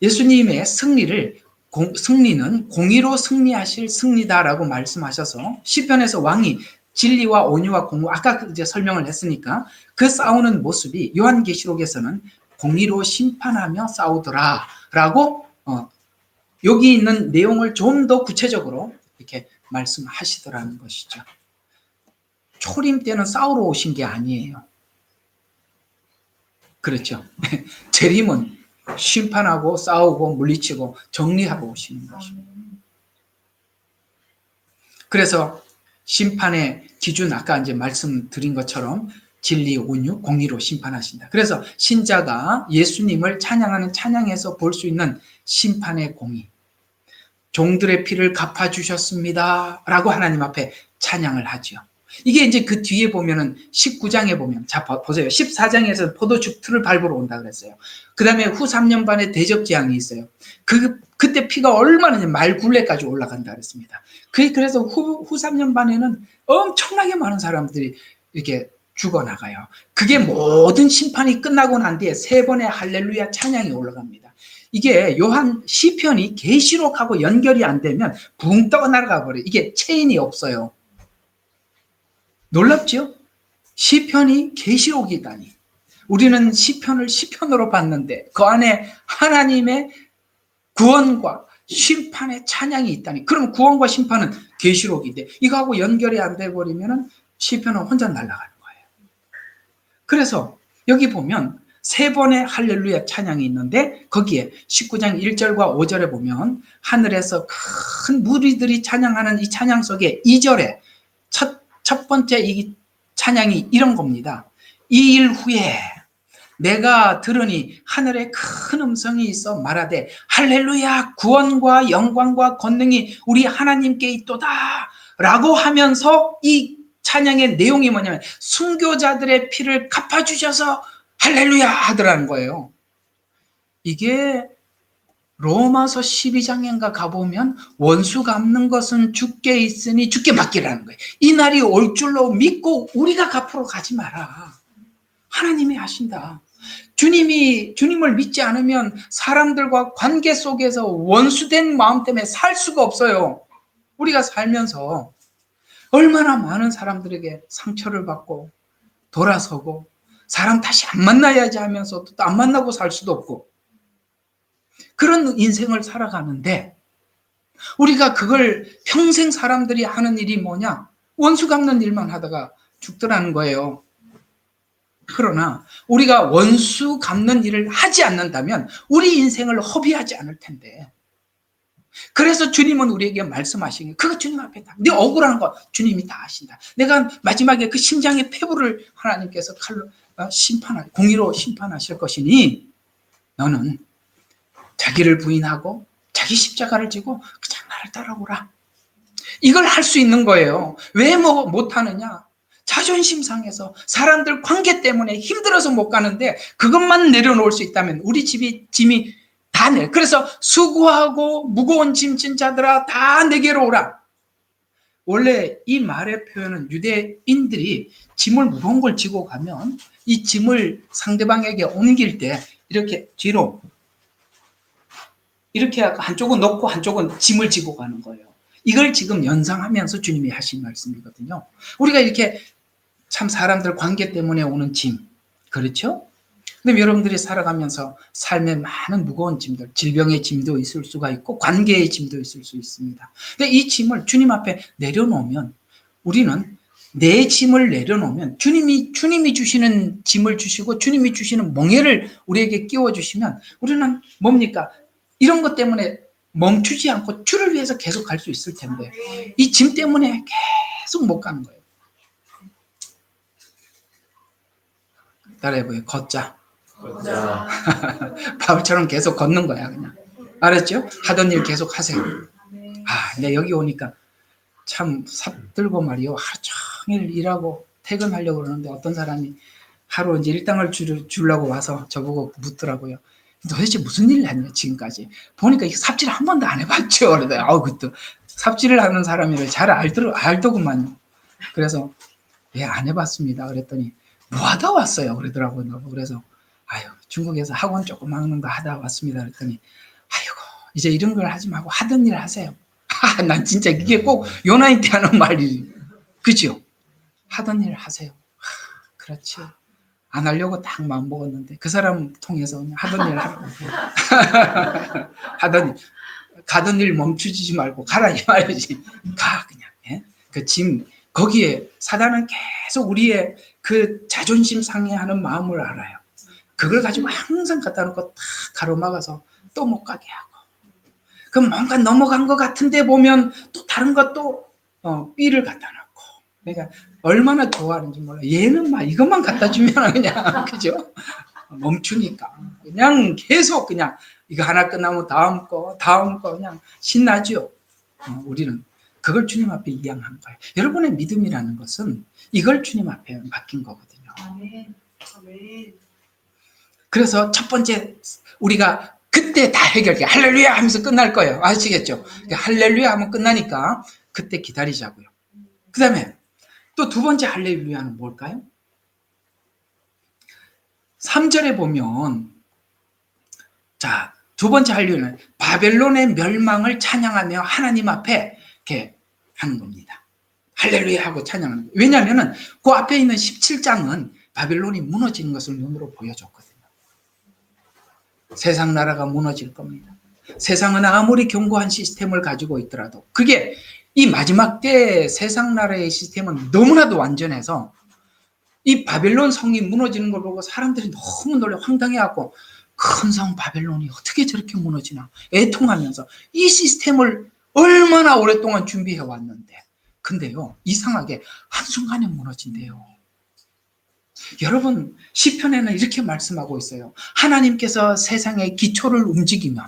예수님의 승리는 공의로 승리하실 승리다라고 말씀하셔서 시편에서 왕이 진리와 온유와 공의, 아까 이제 설명을 했으니까 그 싸우는 모습이 요한계시록에서는 공의로 심판하며 싸우더라라고 여기 있는 내용을 좀 더 구체적으로 이렇게 말씀하시더라는 것이죠. 초림 때는 싸우러 오신 게 아니에요. 그렇죠. 재림은 심판하고 싸우고 물리치고 정리하고 오시는 것입니다. 그래서 심판의 기준 아까 이제 말씀드린 것처럼 진리, 온유, 공의로 심판하신다. 그래서 신자가 예수님을 찬양하는 찬양에서 볼 수 있는 심판의 공의. 종들의 피를 갚아주셨습니다. 라고 하나님 앞에 찬양을 하죠. 이게 이제 그 뒤에 보면은 19장에 보면, 자, 보세요. 14장에서 포도주 틀을 밟으러 온다 그랬어요. 그 다음에 후 3년 반에 대적재앙이 있어요. 그때 피가 얼마나 말 굴레까지 올라간다 그랬습니다. 그래서 후 3년 반에는 엄청나게 많은 사람들이 이렇게 죽어나가요. 그게 모든 심판이 끝나고 난 뒤에 3번의 할렐루야 찬양이 올라갑니다. 이게 요한 시편이 계시록하고 연결이 안 되면 붕 떠나가 버려요. 이게 체인이 없어요. 놀랍죠? 시편이 계시록이다니. 우리는 시편을 시편으로 봤는데 그 안에 하나님의 구원과 심판의 찬양이 있다니. 그럼 구원과 심판은 계시록인데 이거하고 연결이 안 돼 버리면 시편은 혼자 날아가는 거예요. 그래서 여기 보면 3번의 할렐루야 찬양이 있는데 거기에 19장 1절과 5절에 보면 하늘에서 큰 무리들이 찬양하는 이 찬양 속에 2절에 첫 번째 이 찬양이 이런 겁니다. 이 일 후에 내가 들으니 하늘에 큰 음성이 있어 말하되 할렐루야 구원과 영광과 권능이 우리 하나님께 있도다 라고 하면서 이 찬양의 내용이 뭐냐면 순교자들의 피를 갚아주셔서 할렐루야 하더라는 거예요. 이게 로마서 12장인가 가보면 원수 갚는 것은 주께 있으니 주께 받기라는 거예요. 이 날이 올 줄로 믿고 우리가 갚으러 가지 마라. 하나님이 하신다. 주님을 믿지 않으면 사람들과 관계 속에서 원수된 마음 때문에 살 수가 없어요. 우리가 살면서 얼마나 많은 사람들에게 상처를 받고 돌아서고 사람 다시 안 만나야지 하면서 또 안 만나고 살 수도 없고 그런 인생을 살아가는데 우리가 그걸 평생 사람들이 하는 일이 뭐냐? 원수 갚는 일만 하다가 죽더라는 거예요. 그러나 우리가 원수 갚는 일을 하지 않는다면 우리 인생을 허비하지 않을 텐데 그래서 주님은 우리에게 말씀하신 게 그거 주님 앞에 다 네 억울한 거 주님이 다 아신다. 내가 마지막에 그 심장의 폐부를 하나님께서 칼로 공의로 심판하실 것이니 너는 자기를 부인하고 자기 십자가를 지고 그냥 나를 따라오라. 이걸 할 수 있는 거예요. 왜 못하느냐? 자존심 상해서 사람들 관계 때문에 힘들어서 못 가는데 그것만 내려놓을 수 있다면 우리 짐이 다 내. 그래서 수고하고 무거운 짐진 자들아 다 내게로 오라. 원래 이 말의 표현은 유대인들이 짐을 무거운 걸 지고 가면 이 짐을 상대방에게 옮길 때 이렇게 뒤로 이렇게 한쪽은 놓고 한쪽은 짐을 지고 가는 거예요. 이걸 지금 연상하면서 주님이 하신 말씀이거든요. 우리가 이렇게 참 사람들 관계 때문에 오는 짐, 그렇죠? 근데 여러분들이 살아가면서 삶에 많은 무거운 짐들, 질병의 짐도 있을 수가 있고 관계의 짐도 있을 수 있습니다. 근데 이 짐을 주님 앞에 내려놓으면 우리는 내 짐을 내려놓으면 주님이 주시는 짐을 주시고 주님이 주시는 멍에를 우리에게 끼워주시면 우리는 뭡니까? 이런 것 때문에 멈추지 않고 주를 위해서 계속 갈 수 있을 텐데 이 짐 때문에 계속 못 가는 거예요. 따라해봐요. 걷자. 바울처럼 계속 걷는 거야 그냥. 알았죠? 하던 일 계속 하세요. 근데 여기 오니까 참 삽들고 말이요. 하루 종일 일하고 퇴근하려고 그러는데 어떤 사람이 하루 이제 일당을 주려고 와서 저보고 묻더라고요. 도대체 무슨 일을 했냐 지금까지. 보니까 삽질 한 번도 안 해봤죠. 그러더라고요. 그것도 삽질을 하는 사람이라 잘 알더구만요. 그래서 안 해봤습니다. 그랬더니 뭐 하다 왔어요. 그러더라고요. 그래서 중국에서 학원 조그마한 거 하다 왔습니다. 그랬더니 이제 이런 걸 하지 말고 하던 일 하세요. 난 진짜 이게 꼭 요나인 때 하는 말이 그죠? 하던 일 하세요. 그렇지. 안 하려고 딱 마음 먹었는데 그 사람 통해서 그냥 하던 일 하라고. 가던 일 멈추지 말고 가라 이 말이지. 가 그냥. 그 짐 거기에 사단은 계속 우리의 그 자존심 상해하는 마음을 알아요. 그걸 가지고 항상 갖다 놓고 딱 가로막아서 또 못 가게 하고. 그럼 뭔가 넘어간 것 같은데 보면 또 다른 것도 삐를 갖다 놓고. 그러니까 얼마나 좋아하는지 몰라. 얘는 막 이것만 갖다 주면 그냥 그죠? 멈추니까 그냥 계속 그냥 이거 하나 끝나면 다음 거 그냥 신나죠. 우리는 그걸 주님 앞에 이양한 거예요. 여러분의 믿음이라는 것은 이걸 주님 앞에 맡긴 거거든요. 아멘. 그래서 첫 번째 우리가 그때 다 해결해 할렐루야 하면서 끝날 거예요. 아시겠죠? 할렐루야 하면 끝나니까 그때 기다리자고요. 그 다음에 또 두 번째 할렐루야는 뭘까요? 3절에 보면 두 번째 할렐루야는 바벨론의 멸망을 찬양하며 하나님 앞에 이렇게 하는 겁니다. 할렐루야 하고 찬양하는 거예요. 왜냐하면 그 앞에 있는 17장은 바벨론이 무너지는 것을 눈으로 보여줬거든요. 세상 나라가 무너질 겁니다. 세상은 아무리 견고한 시스템을 가지고 있더라도 그게 이 마지막 때 세상 나라의 시스템은 너무나도 완전해서 이 바벨론 성이 무너지는 걸 보고 사람들이 너무 놀래 황당해하고 큰 성 바벨론이 어떻게 저렇게 무너지나 애통하면서 이 시스템을 얼마나 오랫동안 준비해 왔는데 근데요 이상하게 한순간에 무너진대요. 여러분, 시편에는 이렇게 말씀하고 있어요. 하나님께서 세상의 기초를 움직이면,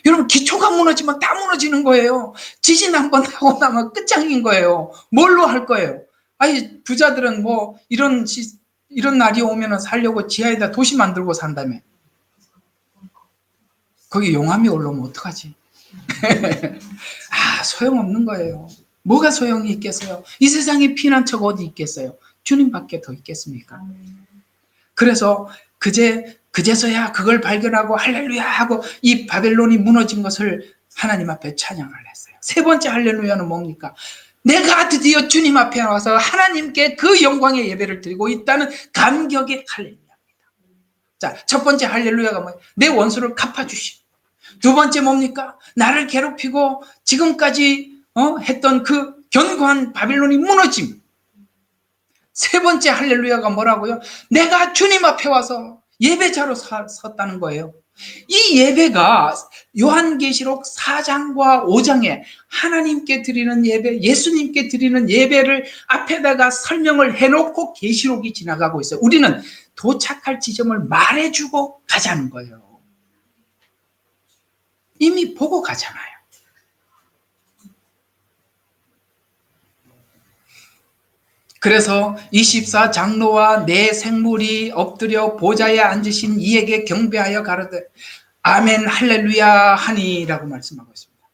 여러분, 기초가 무너지면 다 무너지는 거예요. 지진 한번 하고 나면 끝장인 거예요. 뭘로 할 거예요? 아니, 부자들은 뭐 이런 날이 오면 살려고 지하에다 도시 만들고 산다며. 거기 용암이 올라오면 어떡하지? 소용없는 거예요. 뭐가 소용이 있겠어요? 이 세상에 피난처가 어디 있겠어요? 주님밖에 더 있겠습니까? 그래서 그제서야 그걸 발견하고 할렐루야 하고 이 바벨론이 무너진 것을 하나님 앞에 찬양을 했어요. 세 번째 할렐루야는 뭡니까? 내가 드디어 주님 앞에 와서 하나님께 그 영광의 예배를 드리고 있다는 감격의 할렐루야입니다. 자, 첫 번째 할렐루야가 뭐예요? 내 원수를 갚아주시고, 두 번째 뭡니까? 나를 괴롭히고 지금까지 했던 그 견고한 바빌론이 무너짐. 세 번째 할렐루야가 뭐라고요? 내가 주님 앞에 와서 예배자로 섰다는 거예요. 이 예배가 요한계시록 4장과 5장에 하나님께 드리는 예배, 예수님께 드리는 예배를 앞에다가 설명을 해놓고 계시록이 지나가고 있어요. 우리는 도착할 지점을 말해주고 가자는 거예요. 이미 보고 가잖아요. 그래서 24 장로와 네 생물이 엎드려 보좌에 앉으신 이에게 경배하여 가로되 아멘 할렐루야 하니라고 말씀하고 있습니다.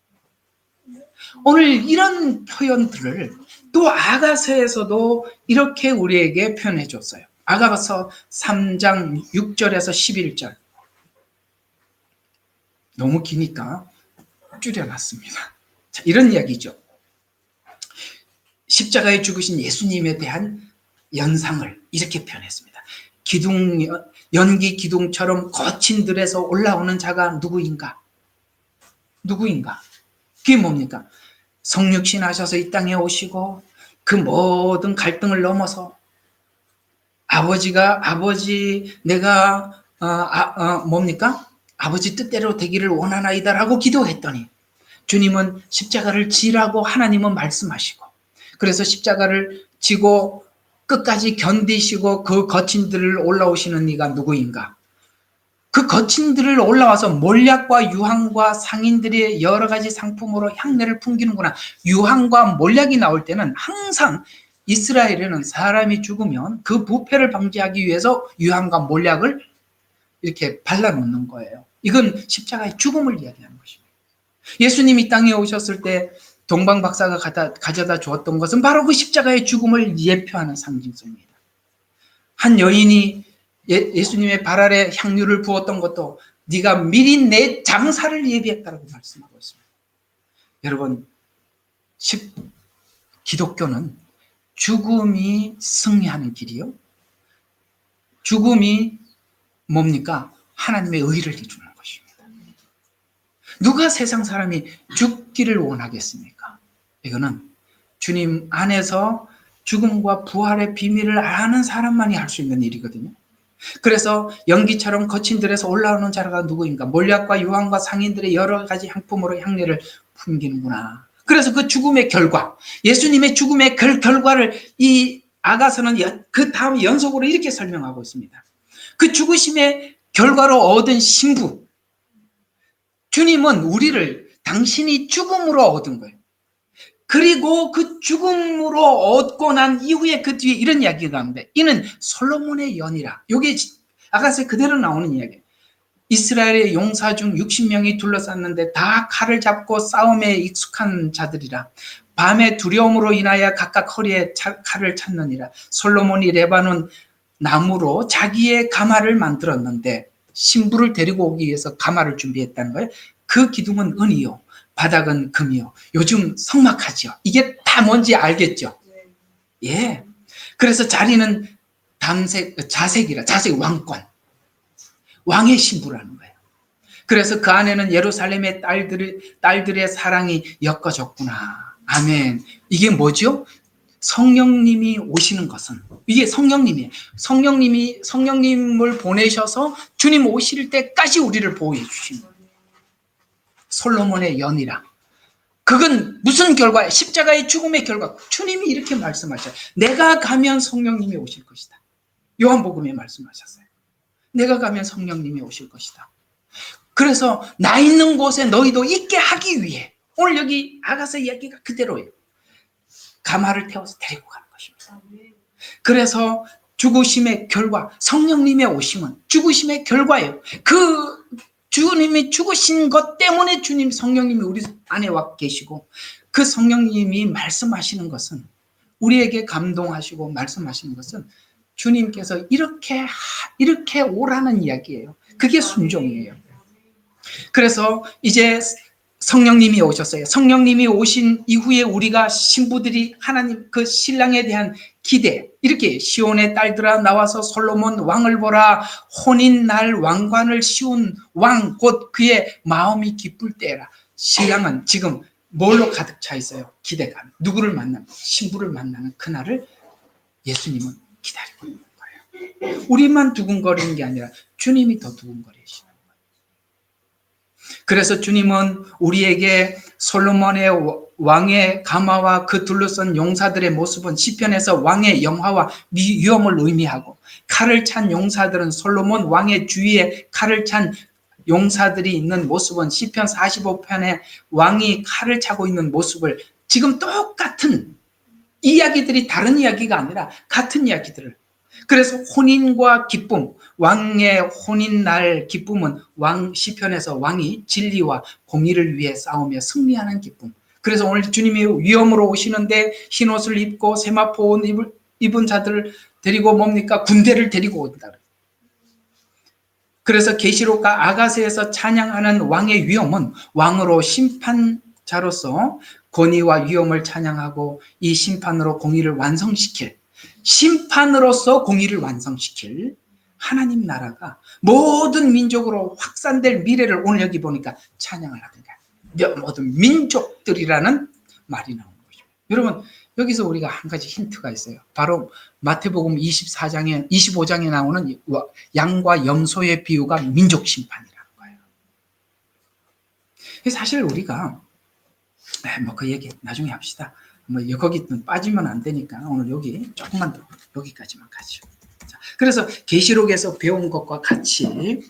오늘 이런 표현들을 또 아가서에서도 이렇게 우리에게 표현해 줬어요. 아가서 3장 6절에서 11절. 너무 기니까 줄여놨습니다. 자, 이런 이야기죠. 십자가에 죽으신 예수님에 대한 연상을 이렇게 표현했습니다. 연기 기둥처럼 거친 들에서 올라오는 자가 누구인가? 그게 뭡니까? 성육신 하셔서 이 땅에 오시고 그 모든 갈등을 넘어서 내가 뭡니까? 아버지 뜻대로 되기를 원하나이다라고 기도했더니 주님은 십자가를 지라고 하나님은 말씀하시고, 그래서 십자가를 지고 끝까지 견디시고 그 거친 들을 올라오시는 이가 누구인가? 그 거친 들을 올라와서 몰약과 유황과 상인들의 여러 가지 상품으로 향내를 풍기는구나. 유황과 몰약이 나올 때는 항상 이스라엘에는 사람이 죽으면 그 부패를 방지하기 위해서 유황과 몰약을 이렇게 발라놓는 거예요. 이건 십자가의 죽음을 이야기하는 것입니다. 예수님이 땅에 오셨을 때 동방 박사가 가져다 주었던 것은 바로 그 십자가의 죽음을 예표하는 상징성입니다. 한 여인이 예수님의 발 아래 향유를 부었던 것도 네가 미리 내 장사를 예비했다고 말씀하고 있습니다. 여러분, 기독교는 죽음이 승리하는 길이요. 죽음이 뭡니까? 하나님의 의를 이루는 것입니다. 누가 세상 사람이 죽기를 원하겠습니까? 이거는 주님 안에서 죽음과 부활의 비밀을 아는 사람만이 할 수 있는 일이거든요. 그래서 연기처럼 거친 들에서 올라오는 자가 누구인가? 몰약과 유황과 상인들의 여러 가지 향품으로 향내를 풍기는구나. 그래서 그 죽음의 결과, 예수님의 죽음의 결과를 이 아가서는 그 다음 연속으로 이렇게 설명하고 있습니다. 그 죽으심의 결과로 얻은 신부, 주님은 우리를 당신이 죽음으로 얻은 거예요. 그리고 그 죽음으로 얻고 난 이후에 그 뒤에 이런 이야기가 나옵니다. 이는 솔로몬의 연이라. 이게 아가서에 그대로 나오는 이야기예요. 이스라엘의 용사 중 60명이 둘러쌌는데 다 칼을 잡고 싸움에 익숙한 자들이라. 밤에 두려움으로 인하여 각각 허리에 칼을 찼느니라. 솔로몬이 레바논 나무로 자기의 가마를 만들었는데 신부를 데리고 오기 위해서 가마를 준비했다는 거예요. 그 기둥은 은이요, 바닥은 금이요. 요즘 성막하죠. 이게 다 뭔지 알겠죠? 예. 그래서 자리는 자색 왕권, 왕의 신부라는 거예요. 그래서 그 안에는 예루살렘의 딸들의 사랑이 엮어졌구나. 아멘. 이게 뭐죠? 성령님이 오시는 것은, 이게 성령님이에요. 성령님을 보내셔서 주님 오실 때까지 우리를 보호해 주신 거예요. 솔로몬의 연이라. 그건 무슨 결과예요? 십자가의 죽음의 결과. 주님이 이렇게 말씀하셔요. 내가 가면 성령님이 오실 것이다. 요한복음에 말씀하셨어요. 내가 가면 성령님이 오실 것이다. 그래서 나 있는 곳에 너희도 있게 하기 위해 오늘 여기 아가서 이야기가 그대로예요. 가마를 태워서 데리고 가는 것입니다. 그래서 죽으심의 결과, 성령님의 오심은 죽으심의 결과예요. 그 주님이 죽으신 것 때문에 주님 성령님이 우리 안에 와 계시고, 그 성령님이 말씀하시는 것은, 우리에게 감동하시고 말씀하시는 것은 주님께서 이렇게 오라는 이야기예요. 그게 순종이에요. 그래서 이제 성령님이 오셨어요. 성령님이 오신 이후에 우리가 신부들이 하나님 그 신랑에 대한 기대, 이렇게 시온의 딸들아 나와서 솔로몬 왕을 보라. 혼인 날 왕관을 씌운 왕 곧 그의 마음이 기쁠 때라. 신랑은 지금 뭘로 가득 차 있어요? 기대감. 누구를 만나면, 신부를 만나는 그날을 예수님은 기다리고 있는 거예요. 우리만 두근거리는 게 아니라 주님이 더 두근거리시는 거예요. 그래서 주님은 우리에게 솔로몬의 왕의 가마와 그 둘러싼 용사들의 모습은 시편에서 왕의 영화와 위엄을 의미하고, 칼을 찬 용사들은 솔로몬 왕의 주위에 칼을 찬 용사들이 있는 모습은 시편 45편에 왕이 칼을 차고 있는 모습을, 지금 똑같은 이야기들이 다른 이야기가 아니라 같은 이야기들을, 그래서 혼인과 기쁨, 왕의 혼인 날 기쁨은 시편에서 왕이 진리와 공의를 위해 싸우며 승리하는 기쁨. 그래서 오늘 주님이 위엄으로 오시는데 흰옷을 입고 세마포 옷 입은 자들을 데리고 뭡니까? 군대를 데리고 온다. 그래서 계시록과 아가서에서 찬양하는 왕의 위엄은 왕으로 심판자로서 권위와 위엄을 찬양하고, 이 심판으로 공의를 완성시킬, 심판으로서 공의를 완성시킬 하나님 나라가 모든 민족으로 확산될 미래를 오늘 여기 보니까 찬양을 하든가, 모든 민족들이라는 말이 나오는 거죠. 여러분, 여기서 우리가 한 가지 힌트가 있어요. 바로 마태복음 25장에 나오는 양과 염소의 비유가 민족 심판이라는 거예요. 사실 우리가 그 얘기 나중에 합시다. 거기 빠지면 안 되니까 오늘 여기 조금만 더, 여기까지만 가죠. 자, 그래서 계시록에서 배운 것과 같이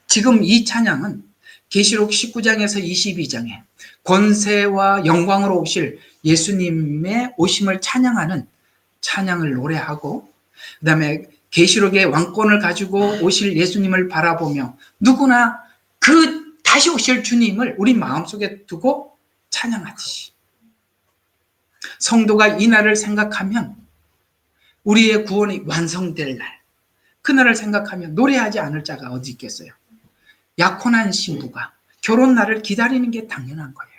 지금 이 찬양은 계시록 19장에서 22장에 권세와 영광으로 오실 예수님의 오심을 찬양하는 찬양을 노래하고, 그 다음에 계시록의 왕권을 가지고 오실 예수님을 바라보며 누구나 그 다시 오실 주님을 우리 마음속에 두고 찬양하듯이, 성도가 이 날을 생각하면, 우리의 구원이 완성될 날, 그날을 생각하면 노래하지 않을 자가 어디 있겠어요? 약혼한 신부가 결혼 날을 기다리는 게 당연한 거예요.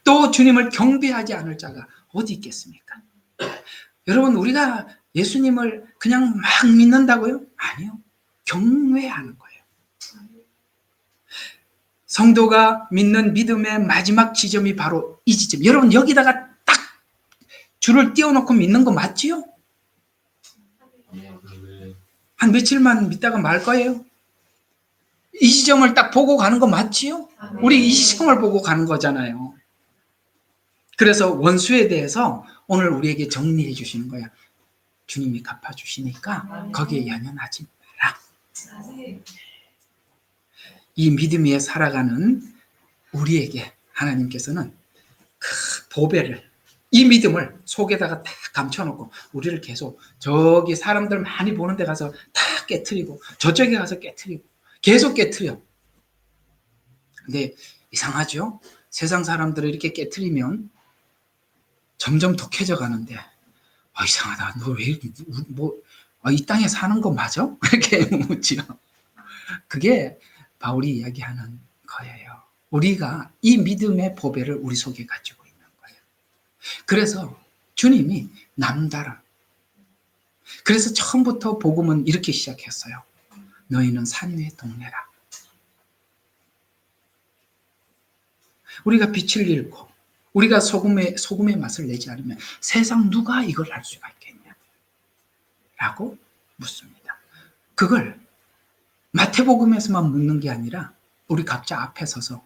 또 주님을 경배하지 않을 자가 어디 있겠습니까? 여러분, 우리가 예수님을 그냥 막 믿는다고요? 아니요. 경외하는 거예요. 성도가 믿는 믿음의 마지막 지점이 바로 이 지점. 여러분, 여기다가 딱 줄을 띄워놓고 믿는 거 맞지요? 한 며칠만 믿다가 말 거예요? 이 지점을 딱 보고 가는 거 맞지요? 우리 이 지점을 보고 가는 거잖아요. 그래서 원수에 대해서 오늘 우리에게 정리해 주시는 거야. 주님이 갚아주시니까 거기에 연연하지 마라. 이 믿음 위에 살아가는 우리에게 하나님께서는 그 보배를, 이 믿음을 속에다가 다 감춰놓고 우리를 계속 저기 사람들 많이 보는 데 가서 다 깨트리고, 저쪽에 가서 깨트리고, 계속 깨트려. 근데 이상하죠? 세상 사람들을 이렇게 깨트리면 점점 독해져 가는데, 이상하다. 너 왜, 이 땅에 사는 거 맞아? 이렇게 묻지요. 그게 바울이 이야기하는 거예요. 우리가 이 믿음의 보배를 우리 속에 가지고 있는 거예요. 그래서 주님이 남다른, 그래서 처음부터 복음은 이렇게 시작했어요. 너희는 산 위의 동네라. 우리가 빛을 잃고 우리가 소금의 맛을 내지 않으면 세상 누가 이걸 알 수가 있겠냐? 라고 묻습니다. 그걸 마태복음에서만 묻는 게 아니라 우리 각자 앞에 서서,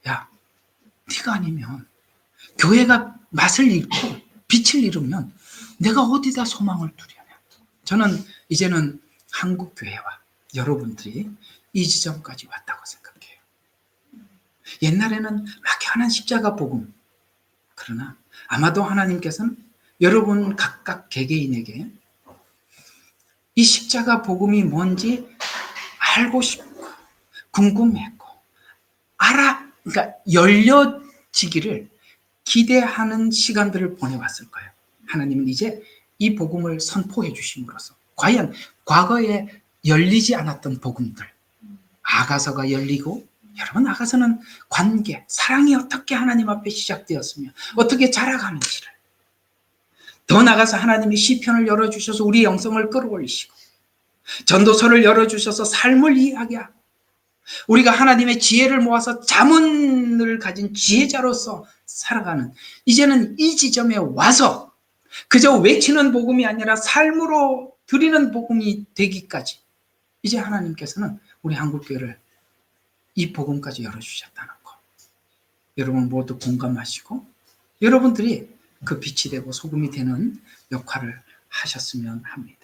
야, 네가 아니면, 교회가 맛을 잃고 빛을 잃으면 내가 어디다 소망을 두려냐? 저는 이제는 한국교회와 여러분들이 이 지점까지 왔다고 생각해요. 옛날에는 막연한 십자가 복음, 그러나 아마도 하나님께서는 여러분 각각 개개인에게 이 십자가 복음이 뭔지 알고 싶고 궁금했고 그러니까 열려지기를 기대하는 시간들을 보내왔을 거예요. 하나님은 이제 이 복음을 선포해 주심으로써 과연 과거에 열리지 않았던 복음들, 아가서가 열리고, 여러분 아가서는 관계, 사랑이 어떻게 하나님 앞에 시작되었으며 어떻게 자라가는지를, 더 나아가서 하나님이 시편을 열어주셔서 우리 영성을 끌어올리시고 전도서를 열어주셔서 삶을 이야기하고 우리가 하나님의 지혜를 모아서 자문을 가진 지혜자로서 살아가는, 이제는 이 지점에 와서 그저 외치는 복음이 아니라 삶으로 드리는 복음이 되기까지 이제 하나님께서는 우리 한국교회를 이 복음까지 열어주셨다는 거, 여러분 모두 공감하시고 여러분들이 그 빛이 되고 소금이 되는 역할을 하셨으면 합니다.